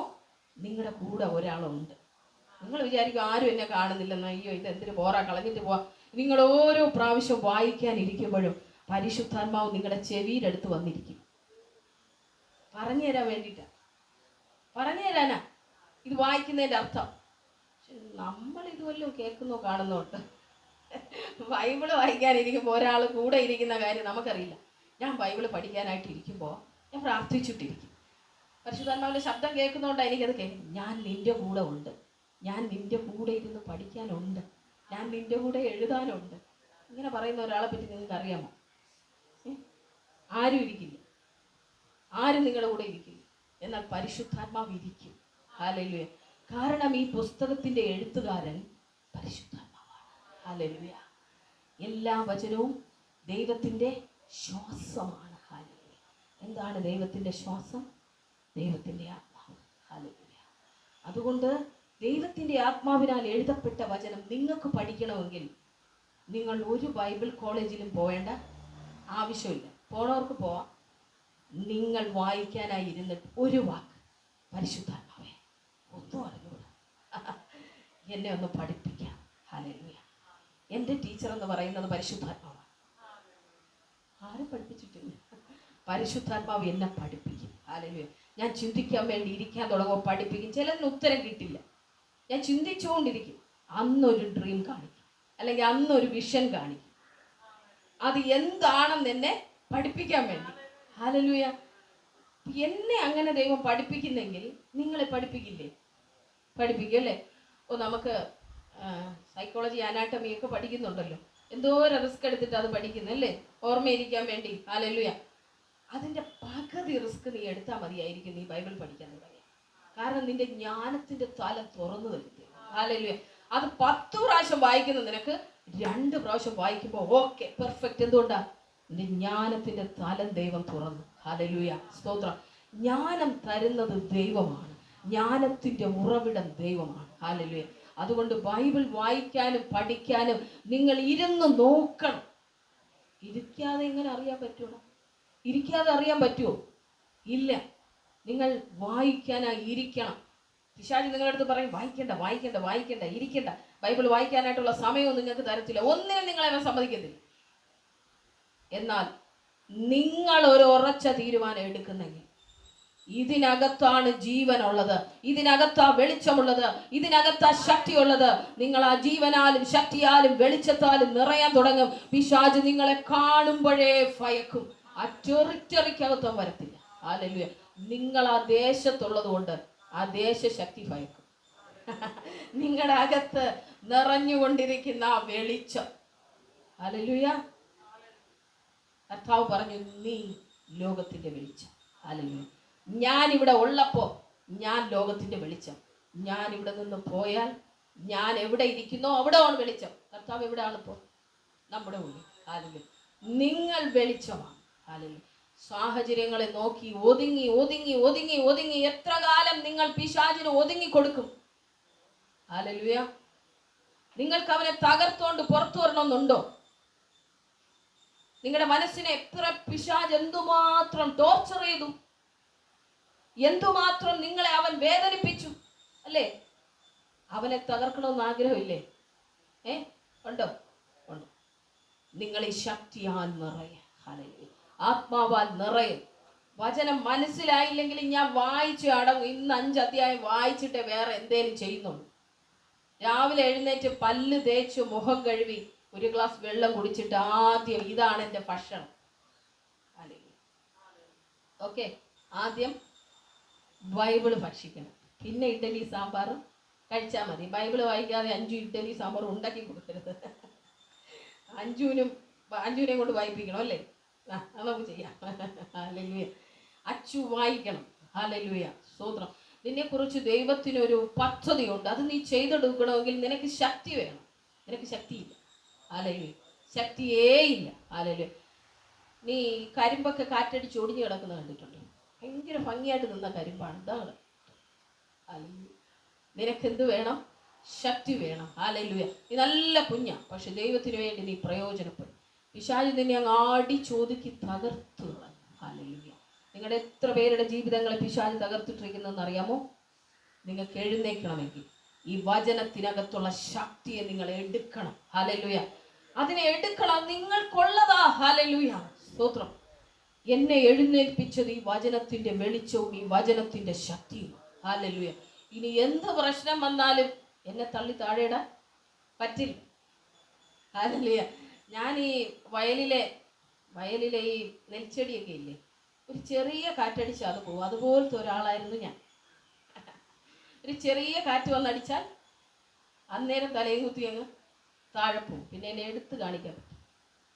Speaker 1: നിങ്ങളുടെ കൂടെ ഒരാളുണ്ട്. നിങ്ങൾ വിചാരിക്കും ആരും എന്നെ കാണുന്നില്ലെന്ന്, അയ്യോ ഇത് എന്തിനു പോറാ, കളഞ്ഞിട്ട് പോവാ. നിങ്ങൾ ഓരോ പ്രാവശ്യം വായിക്കാനിരിക്കുമ്പോഴും പരിശുദ്ധാത്മാവ് നിങ്ങളുടെ ചെവിയിലെടുത്ത് വന്നിരിക്കും. പറഞ്ഞു തരാൻ വേണ്ടിയിട്ടാ, പറഞ്ഞു തരാനാ ഇത് വായിക്കുന്നതിൻ്റെ അർത്ഥം. നമ്മൾ ഇതുവല്ലോ കേൾക്കുന്നോ കാണുന്നോട്ട്. ബൈബിള് വായിക്കാനിരിക്കുമ്പോൾ ഒരാൾ കൂടെ ഇരിക്കുന്ന കാര്യം നമുക്കറിയില്ല. ഞാൻ ബൈബിള് പഠിക്കാനായിട്ട് ഇരിക്കുമ്പോൾ ഞാൻ പ്രാർത്ഥിച്ചിട്ടിരിക്കും. പരിശുദ്ധാത്മാവിൻ്റെ ശബ്ദം കേൾക്കുന്നതുകൊണ്ടാണ് എനിക്കത് കേൾക്കും. ഞാൻ നിൻ്റെ കൂടെ ഉണ്ട്, ഞാൻ നിൻ്റെ കൂടെ ഇരുന്ന് പഠിക്കാനുണ്ട്, ഞാൻ നിൻ്റെ കൂടെ എഴുതാനുണ്ട്. ഇങ്ങനെ പറയുന്ന ഒരാളെ പറ്റി നിങ്ങൾക്ക് അറിയാമോ? ആരും ഇരിക്കില്ല, ആരും നിങ്ങളുടെ കൂടെ ഇരിക്കില്ല. എന്നാൽ പരിശുദ്ധാത്മാവ് ഇരിക്കും. ഹല്ലേലൂയ. കാരണം ഈ പുസ്തകത്തിൻ്റെ എഴുത്തുകാരൻ പരിശുദ്ധാത്മാവാണ്. ഹല്ലേലൂയ. എല്ലാ വചനവും ദൈവത്തിൻ്റെ ശ്വാസമാണ്. ഹല്ലേലൂയ. എന്താണ് ദൈവത്തിൻ്റെ ശ്വാസം? ദൈവത്തിൻ്റെ ആത്മാവ്. ഹല്ലേലൂയ. അതുകൊണ്ട് ദൈവത്തിൻ്റെ ആത്മാവിനാൽ എഴുതപ്പെട്ട വചനം നിങ്ങൾക്ക് പഠിക്കണമെങ്കിൽ നിങ്ങൾ ഒരു ബൈബിൾ കോളേജിലും പോവേണ്ട ആവശ്യമില്ല. പോണവർക്ക് പോവാം. നിങ്ങൾ വായിക്കാനായി ഇരുന്നിട്ട് ഒരു വാക്ക്, പരിശുദ്ധാത്മാവേ ഒന്നും അറിഞ്ഞൂടാ, എന്നെ ഒന്ന് പഠിപ്പിക്കാം. ഹല്ലേലൂയ. എൻ്റെ ടീച്ചർ എന്ന് പറയുന്നത് പരിശുദ്ധാത്മാവാണ്. ആരും പഠിപ്പിച്ചിട്ടില്ല. പരിശുദ്ധാത്മാവ് എന്നെ പഠിപ്പിക്കും. ഹല്ലേലൂയ. ഞാൻ ചിന്തിക്കാൻ വേണ്ടി ഇരിക്കാൻ തുടങ്ങുമ്പോൾ പഠിപ്പിക്കും. ചിലതിന് ഉത്തരം കിട്ടില്ല, ഞാൻ ചിന്തിച്ചുകൊണ്ടിരിക്കും. അന്നൊരു ഡ്രീം കാണിക്കും, അല്ലെങ്കിൽ അന്നൊരു വിഷൻ കാണിക്കും. അത് എന്താണെന്ന് എന്നെ പഠിപ്പിക്കാൻ വേണ്ടി. ഹല്ലേലൂയ. എന്നെ അങ്ങനെ ദൈവം പഠിപ്പിക്കുന്നെങ്കിൽ നിങ്ങളെ പഠിപ്പിക്കില്ലേ? പഠിപ്പിക്കും, അല്ലേ? നമുക്ക് സൈക്കോളജി, അനാട്ടമി ഒക്കെ പഠിക്കുന്നുണ്ടല്ലോ. എന്തോരം റിസ്ക് എടുത്തിട്ട് അത് പഠിക്കുന്നല്ലേ, ഓർമ്മയിരിക്കാൻ വേണ്ടി. ഹല്ലേലൂയ. അതിൻ്റെ പകുതി റിസ്ക് നീ എടുത്താൽ മതിയായിരിക്കും നീ ബൈബിൾ പഠിക്കാൻ തുടങ്ങി. കാരണം നിന്റെ ജ്ഞാനത്തിന്റെ തലം തുറന്നു തരുത്തി. ഹല്ലേലൂയ. അത് 10 പ്രാവശ്യം വായിക്കുന്ന നിനക്ക് 2 പ്രാവശ്യം വായിക്കുമ്പോൾ ഓക്കെ പെർഫെക്റ്റ്. എന്തുകൊണ്ടാ? നിന്റെ ജ്ഞാനത്തിന്റെ തലം ദൈവം തുറന്നു. ഹല്ലേലൂയ, സ്തോത്രം. ജ്ഞാനം തരുന്നത് ദൈവമാണ്. ജ്ഞാനത്തിന്റെ ഉറവിടം ദൈവമാണ്. ഹല്ലേലൂയ. അതുകൊണ്ട് ബൈബിൾ വായിക്കാനും പഠിക്കാനും നിങ്ങൾ ഇരുന്ന് നോക്കണം. ഇരിക്കാതെ എങ്ങനെ അറിയാൻ പറ്റുമോ? ഇരിക്കാതെ അറിയാൻ പറ്റുമോ? ഇല്ല. നിങ്ങൾ വായിക്കാനായി ഇരിക്കണം. പിശാച് നിങ്ങളുടെ അടുത്ത് പറയും വായിക്കണ്ട വായിക്കണ്ട വായിക്കണ്ട ഇരിക്കണ്ട, ബൈബിൾ വായിക്കാനായിട്ടുള്ള സമയവും നിങ്ങൾക്ക് തരത്തില്ല, ഒന്നിനും നിങ്ങളെ അവൻ സമ്മതിക്കത്തില്ല. എന്നാൽ നിങ്ങൾ ഒരു ഉറച്ച തീരുമാനം എടുക്കുന്നെങ്കിൽ ഇതിനകത്താണ് ജീവനുള്ളത്, ഇതിനകത്താ വെളിച്ചമുള്ളത്, ഇതിനകത്താ ശക്തിയുള്ളത്. നിങ്ങൾ ആ ജീവനാലും ശക്തിയാലും വെളിച്ചത്താലും നിറയാൻ തുടങ്ങും. പിശാച് നിങ്ങളെ കാണുമ്പോഴേ ഭയക്കും. ആ ടെറിറ്ററിക്കകത്തും വരത്തില്ല. ഹല്ലേലൂയ. നിങ്ങൾ ആ ദേശത്തുള്ളത് കൊണ്ട് ആ ദേശശക്തി ഭയക്കും. നിങ്ങളുടെ അകത്ത് നിറഞ്ഞുകൊണ്ടിരിക്കുന്ന ആ വെളിച്ചം. ഹല്ലേലൂയ. കർത്താവ് പറഞ്ഞു നീ ലോകത്തിന്റെ വെളിച്ചം. ഹല്ലേലൂയ. ഞാനിവിടെ ഉള്ളപ്പോൾ ഞാൻ ലോകത്തിന്റെ വെളിച്ചം. ഞാൻ ഇവിടെ നിന്ന് പോയാൽ ഞാൻ എവിടെ ഇരിക്കുന്നോ അവിടെ ആണ് വെളിച്ചം. കർത്താവ് എവിടെയാണ് ഇപ്പോൾ? നമ്മുടെ ഉള്ളിൽ. ഹല്ലേലൂയ. നിങ്ങൾ വെളിച്ചമാണ്. ഹല്ലേലൂയ. സാഹചര്യങ്ങളെ നോക്കി ഒതുങ്ങി ഒതുങ്ങി ഒതുങ്ങി ഒതുങ്ങി എത്ര കാലം നിങ്ങൾ പിശാചിന് ഒതുങ്ങി കൊടുക്കും? ഹല്ലേലൂയ. നിങ്ങൾക്ക് അവനെ തകർത്തോണ്ട് പുറത്തു വരണമെന്നുണ്ടോ? നിങ്ങളുടെ മനസ്സിനെ എത്ര പിശാച് എന്തുമാത്രം ടോർച്ചർ ചെയ്തു, എന്തുമാത്രം നിങ്ങളെ അവൻ വേദനിപ്പിച്ചു അല്ലേ? അവനെ തകർക്കണമെന്ന് ആഗ്രഹമില്ലേ? ഉണ്ടോ? ഉണ്ട്. നിങ്ങൾ ഈ ശക്തിയാൽ നിറയെ. ഹല്ലേലൂയ. ആത്മാവാൽ നിറയെ. വചനം മനസ്സിലായില്ലെങ്കിൽ ഞാൻ വായിച്ച് അടങ്ങും. ഇന്ന് 5 അധ്യായം വായിച്ചിട്ട് വേറെ എന്തേലും ചെയ്യുന്നുള്ളൂ. രാവിലെ എഴുന്നേറ്റ് പല്ല് തേച്ച് മുഖം കഴുകി 1 ഗ്ലാസ് വെള്ളം കുടിച്ചിട്ട് ആദ്യം ഇതാണ് എൻ്റെ ഭക്ഷണം. ഓക്കെ, ആദ്യം ബൈബിള് ഭക്ഷിക്കണം, പിന്നെ ഇഡ്ഡലി സാമ്പാറും കഴിച്ചാൽ മതി. ബൈബിള് വായിക്കാതെ 5 ഇഡ്ഡലി സാമ്പാറും ഉണ്ടാക്കി കൊടുക്കരുത്. അഞ്ജുവിനെ കൊണ്ട് വായിപ്പിക്കണം അല്ലേ? അത് നമുക്ക് ചെയ്യാം. ഹല്ലേലൂയ. അച്ചു വായിക്കണം. ഹല്ലേലൂയ, സ്തോത്രം. നിന്നെക്കുറിച്ച് ദൈവത്തിനൊരു പദ്ധതിയുണ്ട്. അത് നീ ചെയ്തെടുക്കണമെങ്കിൽ നിനക്ക് ശക്തി വേണം. നിനക്ക് ശക്തിയില്ല. ഹല്ലേലൂയ. ശക്തിയേ ഇല്ല. ഹല്ലേലൂയ. നീ കരിമ്പൊക്കെ കാറ്റടിച്ച് ഒടിഞ്ഞു കിടക്കുന്നത് കണ്ടിട്ടുണ്ട്? ഭയങ്കര ഭംഗിയായിട്ട് നിന്ന കരിമ്പാണ്. ഇതാണ്. ഹല്ലേലൂയ. നിനക്കെന്ത് വേണം? ശക്തി വേണം. ഹല്ലേലൂയ. നീ നല്ല കുഞ്ഞാ, പക്ഷെ ദൈവത്തിന് വേണ്ടി നീ പ്രയോജനപ്പെടും. പിശാച് നിന്നെ അങ്ങ് ആടി ചോദിക്ക് തകർത്തു. ഹല്ലേലൂയ. നിങ്ങളുടെ എത്ര പേരുടെ ജീവിതങ്ങളെ പിശാച് തകർത്തിട്ടിരിക്കുന്നതെന്ന് അറിയാമോ? നിങ്ങൾക്ക് എഴുന്നേൽക്കണമെങ്കിൽ ഈ വചനത്തിനകത്തുള്ള ശക്തിയെ നിങ്ങൾ എടുക്കണം. ഹല്ലേലൂയ. അതിനെ എടുക്കണം. നിങ്ങൾക്കുള്ളതാ. ഹല്ലേലൂയ, സ്തോത്രം. എന്നെ എഴുന്നേൽപ്പിച്ചത് ഈ വചനത്തിന്റെ വെളിച്ചവും ഈ വചനത്തിന്റെ ശക്തിയും. ഹല്ലേലൂയ. ഇനി എന്ത് പ്രശ്നം വന്നാലും എന്നെ തള്ളി താഴെയിടാൻ പറ്റില്ല. ഹല്ലേലൂയ. ഞാൻ ഈ വയലിലെ ഈ നെൽച്ചെടിയൊക്കെ ഇല്ലേ, ഒരു ചെറിയ കാറ്റടിച്ചാൽ അത് പോകും. അതുപോലത്തെ ഒരാളായിരുന്നു ഞാൻ. ഒരു ചെറിയ കാറ്റ് വന്നടിച്ചാൽ അന്നേരം തലയും കുത്തി അങ്ങ് താഴെ പോകും. പിന്നെ എന്നെ എടുത്ത് കാണിക്കാൻ പറ്റും.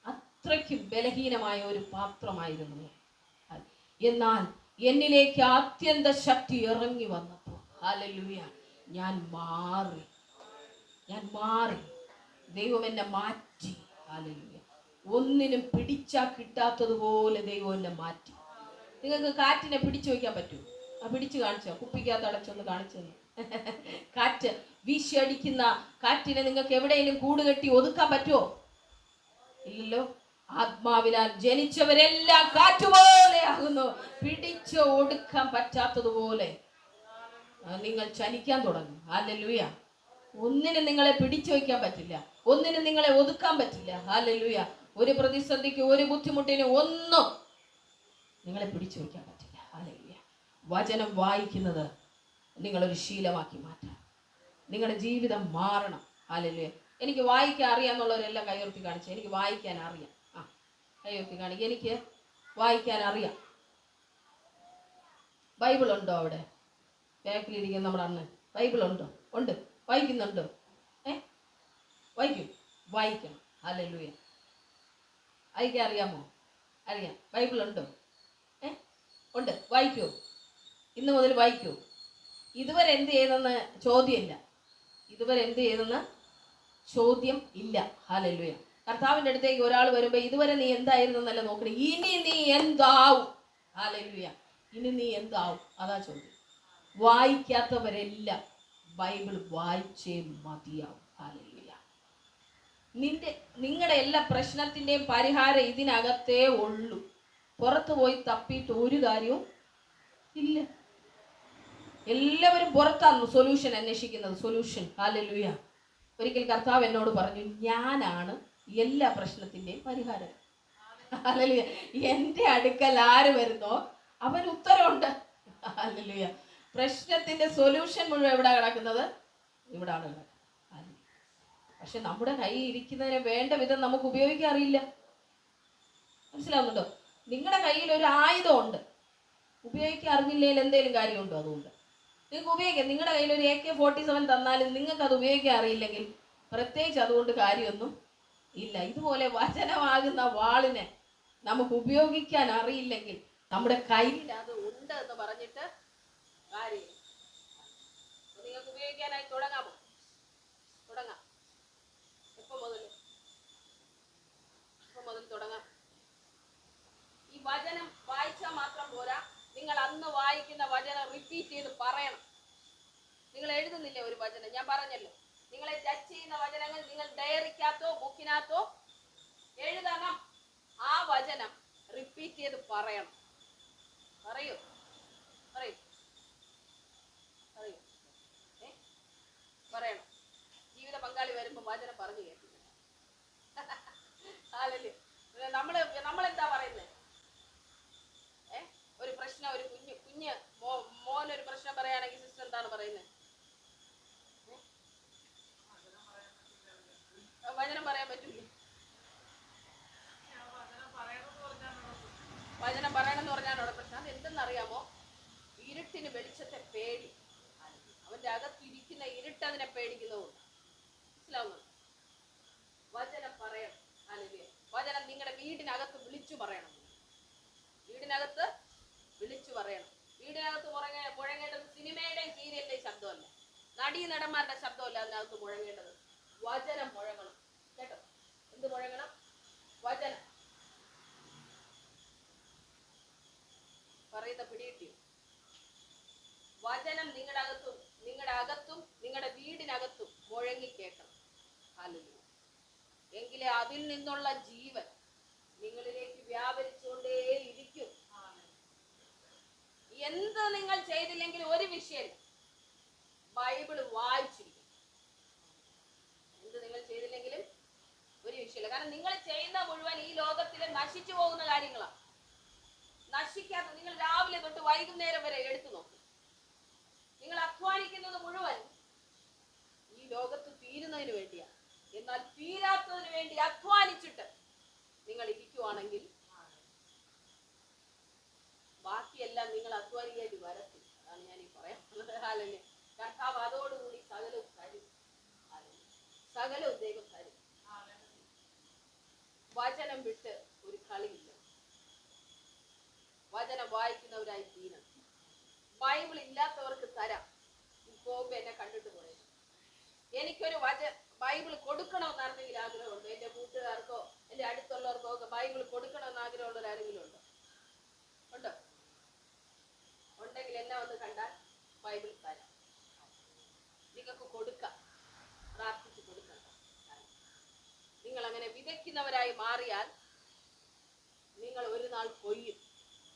Speaker 1: അത്രയ്ക്കും ബലഹീനമായ ഒരു പാത്രമായിരുന്നു ഞാൻ. എന്നാൽ എന്നിലേക്ക് അത്യന്ത ശക്തി ഇറങ്ങി വന്നപ്പോൾ ഹല്ലേലൂയ ഞാൻ മാറി. ദൈവം എന്നെ മാറ്റി. ഹല്ലേലൂയ. ഒന്നിനും പിടിച്ചാൽ കിട്ടാത്തതുപോലെ ദൈവം എന്നെ മാറ്റി. നിങ്ങൾക്ക് കാറ്റിനെ പിടിച്ചു വയ്ക്കാൻ പറ്റുമോ? പിടിച്ചു കാണിച്ചോ? കുപ്പിക്കകത്ത് അടച്ചൊന്ന് കാണിച്ചെന്ന്. കാറ്റ് വീശിയടിക്കുന്ന കാറ്റിനെ നിങ്ങൾക്ക് എവിടെയെങ്കിലും കൂടുകെട്ടി ഒതുക്കാൻ പറ്റുമോ? ഇല്ലല്ലോ. ആത്മാവിനാൽ ജനിച്ചവരെല്ലാം കാറ്റുപോലെ ആകുന്നു. പിടിച്ച് ഒടുക്കാൻ പറ്റാത്തതുപോലെ നിങ്ങൾ ചലിക്കാൻ തുടങ്ങും. ഹല്ലേലൂയ. ഒന്നിനും നിങ്ങളെ പിടിച്ചു വയ്ക്കാൻ പറ്റില്ല, ഒന്നിനും നിങ്ങളെ ഒതുക്കാൻ പറ്റില്ല. ഹല്ലേലൂയ. ഒരു പ്രതിസന്ധിക്ക്, ഒരു ബുദ്ധിമുട്ടിന് ഒന്നും നിങ്ങളെ പിടിച്ചു വയ്ക്കാൻ പറ്റില്ല. ഹല്ലേലൂയ. വചനം വായിക്കുന്നത് നിങ്ങളൊരു ശീലമാക്കി മാറ്റാം. നിങ്ങളുടെ ജീവിതം മാറണം. ഹല്ലേലൂയ. എനിക്ക് വായിക്കാൻ അറിയാമെന്നുള്ളവരെല്ലാം കൈയുയർത്തി കാണിച്ചു. എനിക്ക് വായിക്കാൻ അറിയാം. കൈയുയർത്തി കാണിക്കുക. എനിക്ക് വായിക്കാൻ അറിയാം. ബൈബിൾ ഉണ്ടോ അവിടെ? ബാക്കിലിരിക്കുന്ന നമ്മുടെ അണ്ണൻ ബൈബിൾ ഉണ്ടോ? ഉണ്ട്. വായിക്കുന്നുണ്ടോ? വായിക്കണം. ഹല്ലേലൂയ. വായിക്കാൻ അറിയാമോ? അറിയാം. ബൈബിൾ ഉണ്ടോ? ഉണ്ട്. വായിക്കൂ, ഇന്ന് മുതൽ വായിക്കൂ. ഇതുവരെ എന്ത് ചെയ്തെന്ന് ചോദ്യമില്ല. ഇതുവരെ എന്ത് ചെയ്തെന്ന് ചോദ്യം ഇല്ല. ഹല്ലേലൂയ. കർത്താവിൻ്റെ അടുത്തേക്ക് ഒരാൾ വരുമ്പോൾ ഇതുവരെ നീ എന്തായിരുന്നല്ല നോക്കണേ, ഇനി നീ എന്താവും. ഹല്ലേലൂയ. ഇനി നീ എന്താവും, അതാ ചോദ്യം. വായിക്കാത്തവരെല്ലാം ബൈബിൾ വായിച്ചേ മതിയാവും. ഹല്ലേലൂയ. നിങ്ങളുടെ എല്ലാ പ്രശ്നത്തിൻ്റെയും പരിഹാരം ഇതിനകത്തേ ഉള്ളൂ. പുറത്തു പോയി തപ്പിയിട്ട് ഒരു കാര്യവും ഇല്ല. എല്ലാവരും പുറത്താണ് സൊല്യൂഷൻ അന്വേഷിക്കുന്നത്. സൊല്യൂഷൻ. ഹല്ലേലൂയ. ഒരിക്കൽ കർത്താവ് എന്നോട് പറഞ്ഞു, ഞാനാണ് എല്ലാ പ്രശ്നത്തിൻ്റെയും പരിഹാരം. ഹല്ലേലൂയ. എൻ്റെ അടുക്കൽ ആര് വരുന്നോ അവൻ ഉത്തരവുണ്ട്. ഹല്ലേലൂയ. പ്രശ്നത്തിന്റെ സൊല്യൂഷൻ മുഴുവൻ എവിടെ കിടക്കുന്നത്? ഇവിടാണ് കിടക്കുന്നത്. പക്ഷെ നമ്മുടെ കയ്യിൽ ഇരിക്കുന്നതിനെ വേണ്ട വിധം നമുക്ക് ഉപയോഗിക്കാൻ അറിയില്ല. മനസ്സിലാവുന്നുണ്ടോ? നിങ്ങളുടെ കയ്യിൽ ഒരു ആയുധമുണ്ട്, ഉപയോഗിക്കാൻ അറിഞ്ഞില്ലെങ്കിൽ എന്തെങ്കിലും കാര്യമുണ്ടോ? അതുകൊണ്ട് നിങ്ങൾക്ക് ഉപയോഗിക്കാം. നിങ്ങളുടെ കയ്യിൽ ഒരു AK-47 തന്നാലും നിങ്ങൾക്ക് അത് ഉപയോഗിക്കാൻ അറിയില്ലെങ്കിൽ പ്രത്യേകിച്ച് അതുകൊണ്ട് കാര്യമൊന്നും ഇല്ല. ഇതുപോലെ വചനമാകുന്ന വാളിനെ നമുക്ക് ഉപയോഗിക്കാൻ അറിയില്ലെങ്കിൽ നമ്മുടെ കയ്യിൽ അത് ഉണ്ട് എന്ന് പറഞ്ഞിട്ട് കാര്യമില്ല. നിങ്ങൾക്ക് ഉപയോഗിക്കാനായി തുടങ്ങാമോ? തുടങ്ങാം. എപ്പം മുതൽ തുടങ്ങാം? ഈ വചനം വായിച്ചാൽ മാത്രം പോരാ, നിങ്ങൾ അന്ന് വായിക്കുന്ന വചനം റിപ്പീറ്റ് ചെയ്ത് പറയണം. നിങ്ങൾ എഴുതുന്നില്ലേ ഒരു വചനം? ഞാൻ പറഞ്ഞല്ലോ, നിങ്ങളെ ടച്ച് ചെയ്യുന്ന വചനങ്ങൾ നിങ്ങൾ ഡയറിക്കകത്തോ ബുക്കിനകത്തോ എഴുതണം. ആ വചനം റിപ്പീറ്റ് ചെയ്ത് പറയണം. പറയൂ, പറയൂ, പറയൂ. പറയണം. ജീവിത പങ്കാളി വരുമ്പോൾ വചനം പറഞ്ഞു കേട്ടില്ല. നമ്മളെന്താ പറയുന്നത്? ഒരു പ്രശ്നം, ഒരു കുഞ്ഞ് മോനൊരു പ്രശ്നം പറയുകയാണെങ്കിൽ സിസ്റ്റർ എന്താണ് പറയുന്നത്? വചനം പറയാൻ പറ്റൂല. വചനം പറയണമെന്ന് പറഞ്ഞാണോ പ്രശ്നം? അത് എന്തെന്നറിയാമോ? ഇരുട്ടിന് വെളിച്ചത്തെ പേടി. അവന്റെ അകത്തിരിക്കുന്ന ഇരുട്ട് അതിനെ പേടിക്കുന്നതുകൊണ്ട്. മനസ്സിലാവുന്നു? വചനം പറയണം. ഹല്ലേലൂയ. വചനം നിങ്ങളുടെ വീടിനകത്ത് വിളിച്ചു പറയണം. വീടിനകത്ത് വിളിച്ചു പറയണം. വീടിനകത്ത് മുഴങ്ങേണ്ടത് സിനിമയുടെയും സീരിയലിന്റെയും ശബ്ദമല്ല, നടീനടന്മാരുടെ ശബ്ദമല്ല അതിനകത്ത് മുഴങ്ങേണ്ടത്. വചനം മുഴങ്ങണം. കേട്ടോ? എന്ത് മുഴങ്ങണം? വചനം. പറയുന്ന പിടികിട്ടിയോ? വചനം നിങ്ങളുടെ അകത്തും നിങ്ങളുടെ വീടിനകത്തും മുഴങ്ങി കേൾക്കണം. ഹല്ലേലൂയ. എങ്കിലേ അതിൽ നിന്നുള്ള ജീവൻ നിങ്ങളിലേക്ക് വ്യാപരിച്ചുകൊണ്ടേയിരിക്കും. എന്ത് നിങ്ങൾ ചെയ്തില്ലെങ്കിൽ ഒരു വിഷയം, ബൈബിള് വായിച്ചിരിക്കും. എന്ത് നിങ്ങൾ ചെയ്തില്ലെങ്കിലും ഒരു വിഷയമില്ല. കാരണം നിങ്ങൾ ചെയ്യുന്ന മുഴുവൻ ഈ ലോകത്തിൽ നശിച്ചു പോകുന്ന കാര്യങ്ങളാണ്. നശിക്കാത്ത, നിങ്ങൾ രാവിലെ തൊട്ട് വൈകുന്നേരം വരെ എടുത്തു നോക്കും, നിങ്ങൾ അധ്വാനിക്കുന്നത് മുഴുവൻ ഈ ലോകത്ത് തീരുന്നതിന് വേണ്ടിയാണ്. എന്നാൽ തീരാത്തതിന് വേണ്ടി അധ്വാനിച്ചിട്ട് നിങ്ങൾ ഇരിക്കുവാണെങ്കിൽ ബാക്കിയെല്ലാം നിങ്ങൾ അധ്വാനിക്കേണ്ടി വരത്തില്ല. അതാണ് ഞാൻ ഈ പറയാനുള്ളത്. ഹല്ലേലൂയ. കർത്താവ് അതോടുകൂടി സകലവും തരും. സകലവും ദൈവം തരും. വചനം വിട്ട് ഒരു കളിയില്ല. വചനം വായിക്കുന്നവരായി തീരണം. ബൈബിൾ ഇല്ലാത്തവർക്ക് തരാം. പോകുമ്പോ എന്നെ കണ്ടിട്ട് പറയും, എനിക്കൊരു ബൈബിൾ കൊടുക്കണമെന്ന് ആർക്കെങ്കിലും ആഗ്രഹമുണ്ടോ? എൻ്റെ കൂട്ടുകാർക്കോ എൻ്റെ അടുത്തുള്ളവർക്കോ ഒക്കെ ബൈബിൾ കൊടുക്കണമെന്ന് ആഗ്രഹമുള്ള ആരെങ്കിലും ഉണ്ടോ? ഉണ്ടോ? ഉണ്ടെങ്കിൽ എന്നെ ഒന്ന് കണ്ടാൽ ബൈബിൾ തരാം. നിങ്ങൾക്ക് കൊടുക്കാം, പ്രാർത്ഥിച്ച് കൊടുക്കാം. നിങ്ങൾ അങ്ങനെ വിതയ്ക്കുന്നവരായി മാറിയാൽ നിങ്ങൾ ഒരു നാൾ കൊയ്യും.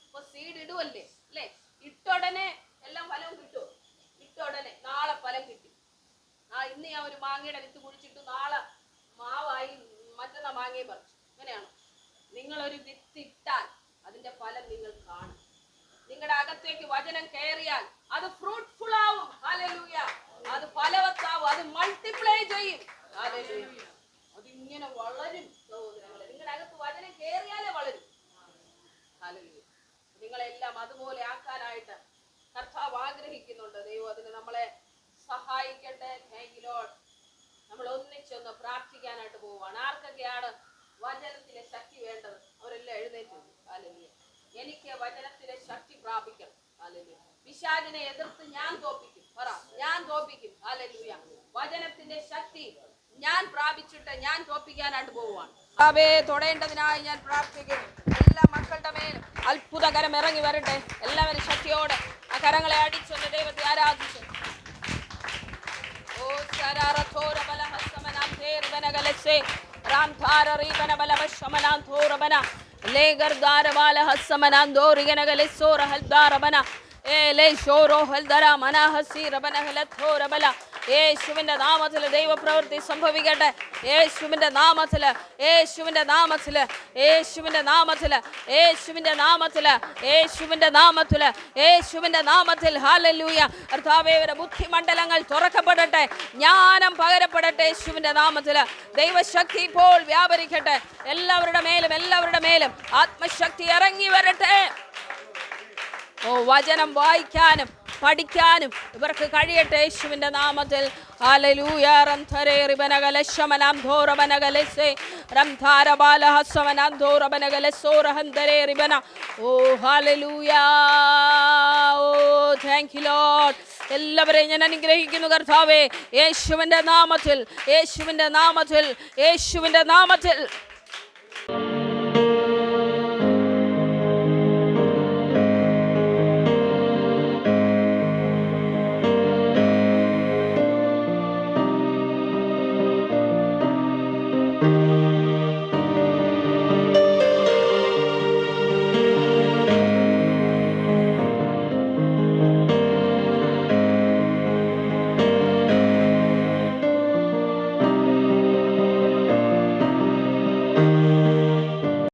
Speaker 1: ഇപ്പൊ സീഡ് ഇടുവല്ലേ അല്ലേ? ഇട്ടുടനെ എല്ലാം ഫലവും കിട്ടുമോ? ഇട്ടുടനെ നാളെ ഫലം കിട്ടി. ഇന്ന് ഞാൻ ഒരു മാങ്ങയുടെ വിത്ത് കുഴിച്ചിട്ടു, നാളെ മാവായി, മറ്റന്നാ മാങ്ങയെ പറിച്ചു. അങ്ങനെയാണോ? നിങ്ങളൊരു വിത്ത് ഇട്ടാൽ അതിന്റെ ഫലം നിങ്ങൾ കാണും. നിങ്ങളുടെ അകത്തേക്ക് വചനം കയറിയാൽ അത് ഫ്രൂട്ട്ഫുൾ ആവും. ഹല്ലേലൂയ. അത് ഫലവത്താവും, അത് മൾട്ടിപ്ലൈ ചെയ്യും. ഹല്ലേലൂയ. അതിങ്ങനെ വളരും. സഹോദരങ്ങളെ, നിങ്ങളുടെ അകത്ത് വചനം കയറിയാലേ വളരും. ഹല്ലേലൂയ. നിങ്ങളെല്ലാം അതുപോലെ ആക്കാനായിട്ട് കർത്താവ് ആഗ്രഹിക്കുന്നുണ്ട്. ദൈവം അതിന് നമ്മളെ സഹായിക്കട്ടെ. Thank you Lord. നമ്മൾ ഒന്നിച്ചൊന്ന് പ്രാർത്ഥിക്കാനായിട്ട് പോവുകയാണ്. ആർക്കൊക്കെയാണ് വചനത്തിലെ ശക്തി വേണ്ടത് അവരെല്ലാം എഴുന്നേറ്റ്. ഹല്ലേലൂയ. എനിക്ക് വചനത്തിലെ ശക്തി പ്രാപിക്കണം. ഹല്ലേലൂയ. പിശാചിനെ എതിർത്ത് ഞാൻ തോപ്പിക്കും. പറ, ഞാൻ തോപ്പിക്കും. ഹല്ലേലൂയ. വചനത്തിന്റെ ശക്തി ഞാൻ പ്രാപിച്ചിട്ട് ഞാൻ തോപ്പിക്കാനായിട്ട് പോവുകയാണ്. തൊടേണ്ടതിനായി ഞാൻ പ്രാർത്ഥിക്കുന്നു. എല്ലാ മക്കളുടെ മേലും അത്ഭുതകരം ഇറങ്ങി വരട്ടെ. എല്ലാവരും ശക്തിയോടെ ആ കരങ്ങളെ അടിച്ചൊന്ന് ദൈവത്തെ ആരാധിച്ചു. ഓ സരാറഥോര ബലഹസ്സമനാം തേർബനഗലസേ രാംധാര റീബന ബലവശമനാം തോറബന ലേഗർദാര ബാലഹസ്സമനാം ദോറിഗനഗലസോര ഹൽദാരബന ഏലേ ഷോറോ ഹൽദര മനഹസി റബന ഹലഥോരബല. യേശുവിന്റെ നാമത്തിൽ ദൈവപ്രവൃത്തി സംഭവിക്കട്ടെ. യേശുവിന്റെ നാമത്തിൽ, യേശുവിന്റെ നാമത്തിൽ, യേശുവിന്റെ നാമത്തിൽ, യേശുവിന്റെ നാമത്തിൽ, യേശുവിന്റെ നാമത്തിൽ, യേശുവിന്റെ നാമത്തിൽ. ഹല്ലേലൂയ. കർത്താവേ, ഇവരുടെ ബുദ്ധിമണ്ഡലങ്ങൾ തുറക്കപ്പെടട്ടെ, ജ്ഞാനം പകരപ്പെടട്ടെ. യേശുവിന്റെ നാമത്തിൽ ദൈവശക്തി ഇപ്പോൾ വ്യാപരിക്കട്ടെ. എല്ലാവരുടെ മേലും ആത്മശക്തി ഇറങ്ങി വരട്ടെ. ഓ, വചനം വായിക്കാനും പഠിക്കാനും ഇവർക്ക് കഴിയട്ടെ യേശുവിന്റെ നാമത്തിൽ. ഹല്ലേലൂയ. റംധരേ റിബനഗലശമനാം ധോറബനഗലസേ റംധാരബാലഹസ്സമനാം ധോറബനഗലസോറഹന്തരേ റിബന. Oh hallelujah. Oh thank you lord. എല്ലാവരെയും ഞാൻ അനുഗ്രഹിക്കുന്നു കർത്താവേ, യേശുവിന്റെ നാമത്തിൽ, യേശുവിന്റെ നാമത്തിൽ, യേശുവിന്റെ നാമത്തിൽ.